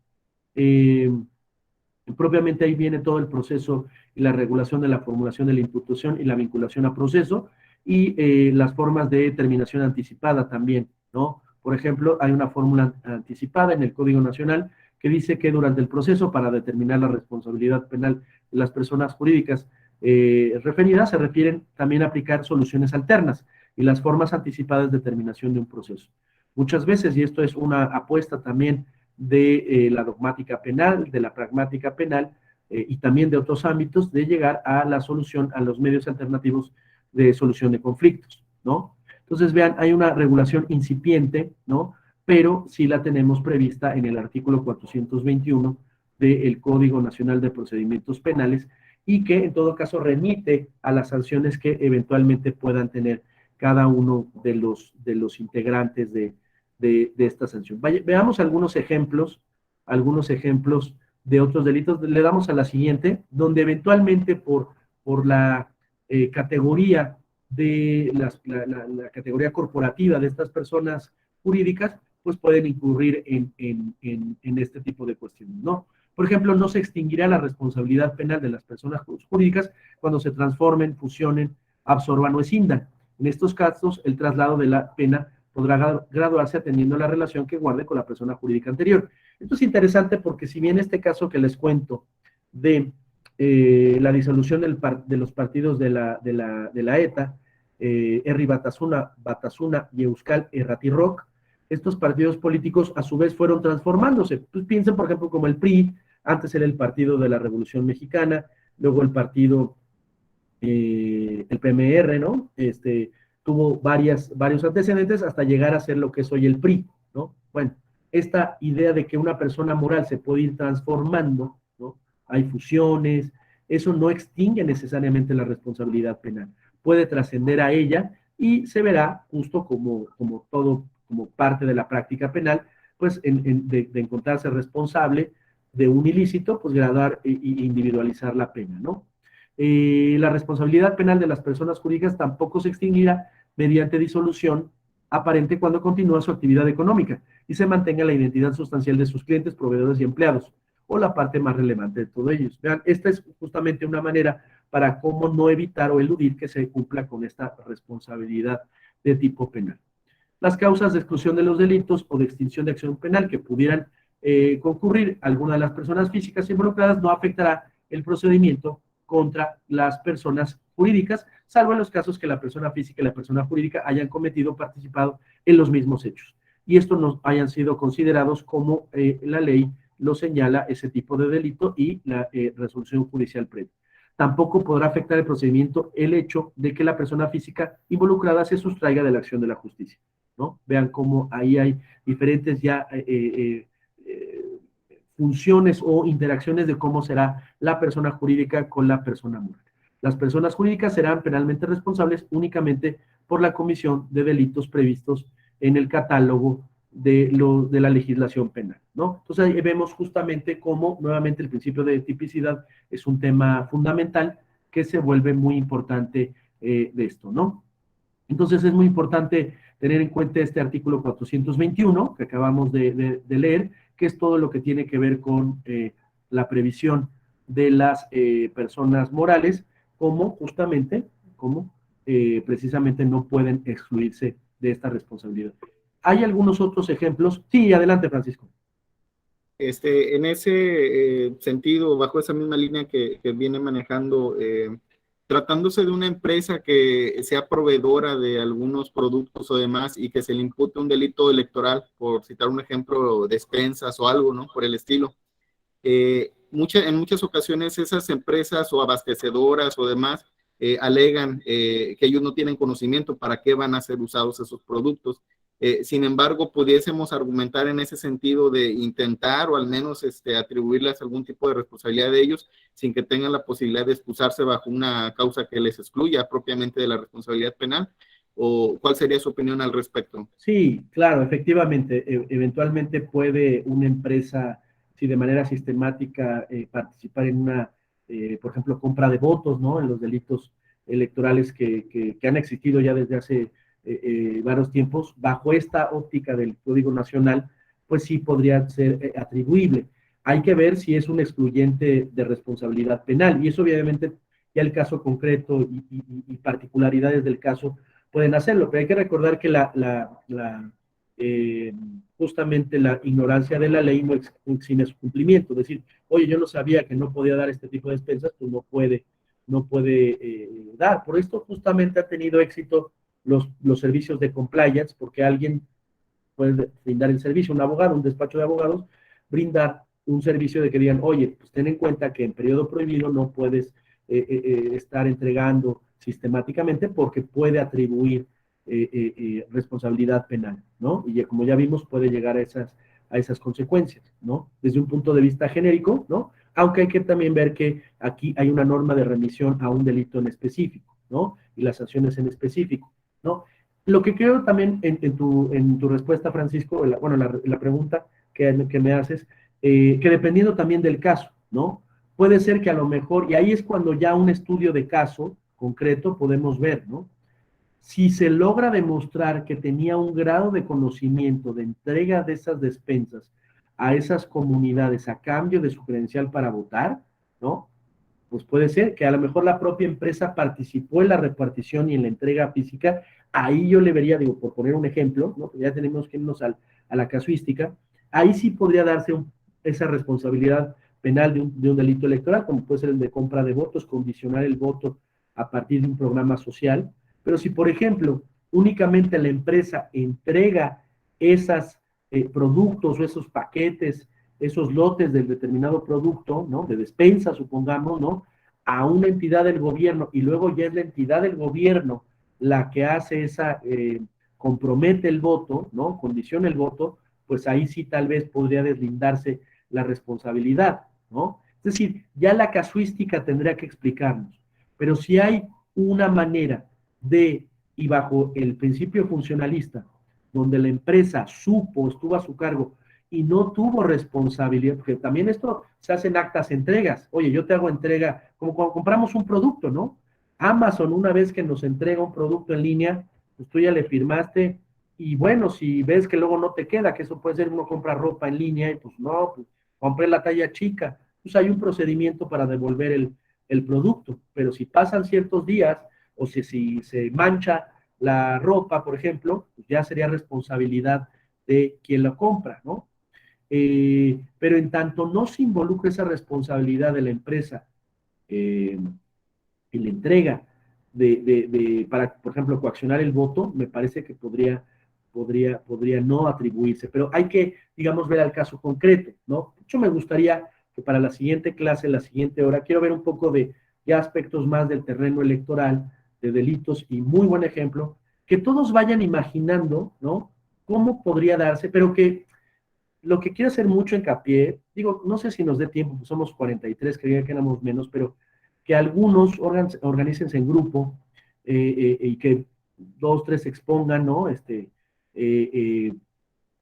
Propiamente ahí viene todo el proceso y la regulación de la formulación de la imputación y la vinculación a proceso, y las formas de terminación anticipada también, ¿no? Por ejemplo, hay una fórmula anticipada en el Código Nacional que dice que durante el proceso para determinar la responsabilidad penal de las personas jurídicas referidas, se refieren también a aplicar soluciones alternas y las formas anticipadas de terminación de un proceso. Muchas veces, y esto es una apuesta también de la dogmática penal, de la pragmática penal, y también de otros ámbitos, de llegar a la solución, a los medios alternativos de solución de conflictos, ¿no? Entonces, vean, hay una regulación incipiente, ¿no? Pero sí la tenemos prevista en el artículo 421 del Código Nacional de Procedimientos Penales, y que en todo caso remite a las sanciones que eventualmente puedan tener cada uno de los integrantes de esta sanción. Veamos algunos ejemplos de otros delitos. Le damos a la siguiente, donde eventualmente por la categoría de la categoría corporativa de estas personas jurídicas, pues pueden incurrir en este tipo de cuestiones, ¿no? Por ejemplo, no se extinguirá la responsabilidad penal de las personas jurídicas cuando se transformen, fusionen, absorban o escindan. En estos casos, el traslado de la pena podrá graduarse atendiendo a la relación que guarde con la persona jurídica anterior. Esto es interesante porque si bien este caso que les cuento de la disolución de los partidos de la ETA, Herri Batasuna y Euskal Herratirrok, estos partidos políticos a su vez fueron transformándose. Pues piensen, por ejemplo, como el PRI, antes era el Partido de la Revolución Mexicana, luego el partido, el PMR, ¿no? Tuvo varios antecedentes hasta llegar a ser lo que es hoy el PRI, ¿no? Bueno, esta idea de que una persona moral se puede ir transformando, ¿no? Hay fusiones, eso no extingue necesariamente la responsabilidad penal, puede trascender a ella y se verá justo como todo, como parte de la práctica penal, pues de encontrarse responsable de un ilícito, pues graduar e individualizar la pena, ¿no? La responsabilidad penal de las personas jurídicas tampoco se extinguirá mediante disolución aparente cuando continúa su actividad económica y se mantenga la identidad sustancial de sus clientes, proveedores y empleados, o la parte más relevante de todo ello. Vean, esta es justamente una manera para cómo no evitar o eludir que se cumpla con esta responsabilidad de tipo penal. Las causas de exclusión de los delitos o de extinción de acción penal que pudieran concurrir alguna de las personas físicas involucradas no afectará el procedimiento contra las personas jurídicas, salvo en los casos que la persona física y la persona jurídica hayan cometido o participado en los mismos hechos, y estos no hayan sido considerados como la ley lo señala ese tipo de delito y la resolución judicial previa. Tampoco podrá afectar el procedimiento el hecho de que la persona física involucrada se sustraiga de la acción de la justicia, ¿no? Vean cómo ahí hay diferentes ya funciones o interacciones de cómo será la persona jurídica con la persona moral. Las personas jurídicas serán penalmente responsables únicamente por la comisión de delitos previstos en el catálogo de la legislación penal, ¿no? Entonces ahí vemos justamente cómo nuevamente el principio de tipicidad es un tema fundamental que se vuelve muy importante de esto, ¿no? Entonces es muy importante tener en cuenta este artículo 421 que acabamos de leer, que es todo lo que tiene que ver con la previsión de las personas morales, como precisamente no pueden excluirse de esta responsabilidad. Hay algunos otros ejemplos. Sí, adelante, Francisco. En ese sentido, bajo esa misma línea que viene manejando tratándose de una empresa que sea proveedora de algunos productos o demás y que se le impute un delito electoral, por citar un ejemplo, despensas o algo, ¿no? Por el estilo. En muchas ocasiones esas empresas o abastecedoras o demás alegan que ellos no tienen conocimiento para qué van a ser usados esos productos. Sin embargo, pudiésemos argumentar en ese sentido de intentar o al menos atribuirles algún tipo de responsabilidad de ellos sin que tengan la posibilidad de excusarse bajo una causa que les excluya propiamente de la responsabilidad penal. ¿O cuál sería su opinión al respecto? Sí, claro, efectivamente, eventualmente puede una empresa, si de manera sistemática, participar en una, por ejemplo, compra de votos, ¿no? En los delitos electorales que han existido ya desde hace varios tiempos, bajo esta óptica del Código Nacional, pues sí podría ser atribuible. Hay que ver si es un excluyente de responsabilidad penal, y eso obviamente ya el caso concreto y particularidades del caso pueden hacerlo, pero hay que recordar que justamente la ignorancia de la ley no exime su cumplimiento. Es decir, oye, yo no sabía que no podía dar este tipo de despensas, pues no puede dar. Por esto justamente ha tenido éxito los servicios de compliance, porque alguien puede brindar el servicio, un abogado, un despacho de abogados, brindar un servicio de que digan, oye, pues ten en cuenta que en periodo prohibido no puedes estar entregando sistemáticamente porque puede atribuir responsabilidad penal, ¿no? Y como ya vimos, puede llegar a esas consecuencias, ¿no? Desde un punto de vista genérico, ¿no? Aunque hay que también ver que aquí hay una norma de remisión a un delito en específico, ¿no? Y las sanciones en específico, ¿no? Lo que creo también en tu respuesta, Francisco, la pregunta que me haces, que dependiendo también del caso, ¿no? Puede ser que a lo mejor, y ahí es cuando ya un estudio de caso concreto podemos ver, ¿no? Si se logra demostrar que tenía un grado de conocimiento de entrega de esas despensas a esas comunidades a cambio de su credencial para votar, ¿no? Pues puede ser que a lo mejor la propia empresa participó en la repartición y en la entrega física. Ahí yo le vería, digo, por poner un ejemplo, ¿no? Ya tenemos que irnos a la casuística, ahí sí podría darse esa responsabilidad penal de un delito electoral, como puede ser el de compra de votos, condicionar el voto a partir de un programa social. Pero si, por ejemplo, únicamente la empresa entrega esos productos o esos paquetes, esos lotes del determinado producto, ¿no? De despensa, supongamos, ¿no? A una entidad del gobierno y luego ya es la entidad del gobierno la que hace compromete el voto, ¿no? Condiciona el voto, pues ahí sí tal vez podría deslindarse la responsabilidad, ¿no? Es decir, ya la casuística tendría que explicarnos, pero si hay una manera y bajo el principio funcionalista, donde la empresa estuvo a su cargo y no tuvo responsabilidad, porque también esto se hacen actas entregas. Oye, yo te hago entrega, como cuando compramos un producto, ¿no? Amazon, una vez que nos entrega un producto en línea, pues tú ya le firmaste, y bueno, si ves que luego no te queda, que eso puede ser, uno compra ropa en línea, y pues no, pues compré la talla chica, pues hay un procedimiento para devolver el producto, pero si pasan ciertos días, o si se mancha la ropa, por ejemplo, pues ya sería responsabilidad de quien la compra, ¿no? Pero en tanto no se involucre esa responsabilidad de la empresa en la entrega para, por ejemplo, coaccionar el voto, me parece que podría no atribuirse, pero hay que, digamos, ver al caso concreto, ¿no? Yo me gustaría que para la siguiente clase, la siguiente hora, quiero ver un poco de ya aspectos más del terreno electoral, de delitos, y muy buen ejemplo, que todos vayan imaginando, ¿no? Cómo podría darse, pero que lo que quiero hacer mucho hincapié, digo, no sé si nos dé tiempo, pues somos 43, creía que éramos menos, pero que algunos organícense en grupo y que 2, 3 expongan, ¿no?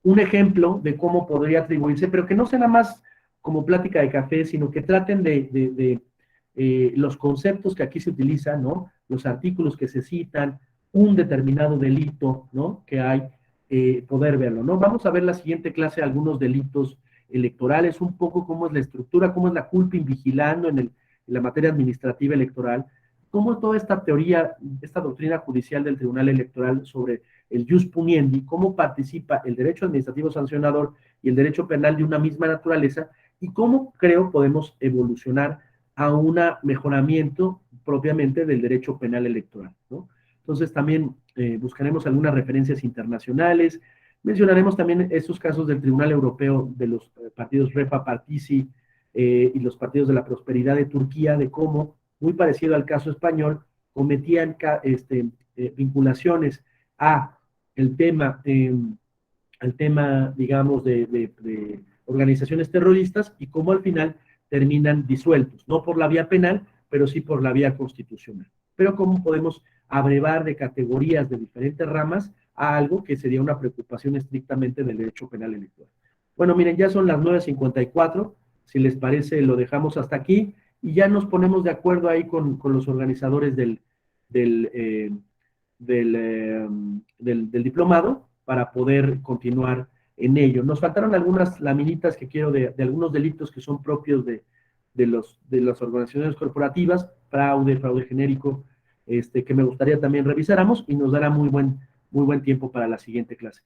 Un ejemplo de cómo podría atribuirse, pero que no sea nada más como plática de café, sino que traten de los conceptos que aquí se utilizan, ¿no? Los artículos que se citan, un determinado delito, ¿no? Que hay, poder verlo, ¿no? Vamos a ver la siguiente clase algunos delitos electorales, un poco cómo es la estructura, cómo es la culpa invigilando en la materia administrativa electoral, cómo toda esta teoría, esta doctrina judicial del Tribunal Electoral sobre el jus puniendi, cómo participa el derecho administrativo sancionador y el derecho penal de una misma naturaleza, y cómo creo podemos evolucionar a un mejoramiento propiamente del derecho penal electoral, ¿no? Entonces también buscaremos algunas referencias internacionales, mencionaremos también estos casos del Tribunal Europeo de los partidos Refa Partisi y los partidos de la prosperidad de Turquía, de cómo, muy parecido al caso español, cometían vinculaciones a el tema, digamos, de organizaciones terroristas y cómo al final terminan disueltos, no por la vía penal, pero sí por la vía constitucional. Pero cómo podemos abrevar de categorías de diferentes ramas a algo que sería una preocupación estrictamente del derecho penal electoral. Bueno, miren, ya son las 9:54, si les parece lo dejamos hasta aquí y ya nos ponemos de acuerdo ahí con los organizadores del diplomado para poder continuar en ello. Nos faltaron algunas laminitas que quiero de algunos delitos que son propios de las organizaciones corporativas, fraude genérico, que me gustaría también revisáramos y nos dará muy buen tiempo para la siguiente clase.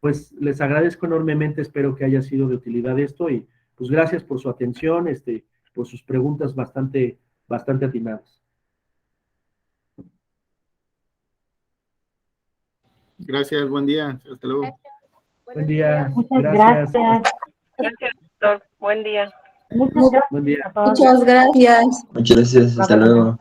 Pues les agradezco enormemente, espero que haya sido de utilidad esto y pues gracias por su atención, por sus preguntas bastante atinadas. Gracias, buen día. Hasta luego. Buen día. Muchas Gracias. Gracias, doctor. Buen día. Muchas gracias Buen día. a todos. Muchas gracias. Muchas gracias, hasta luego.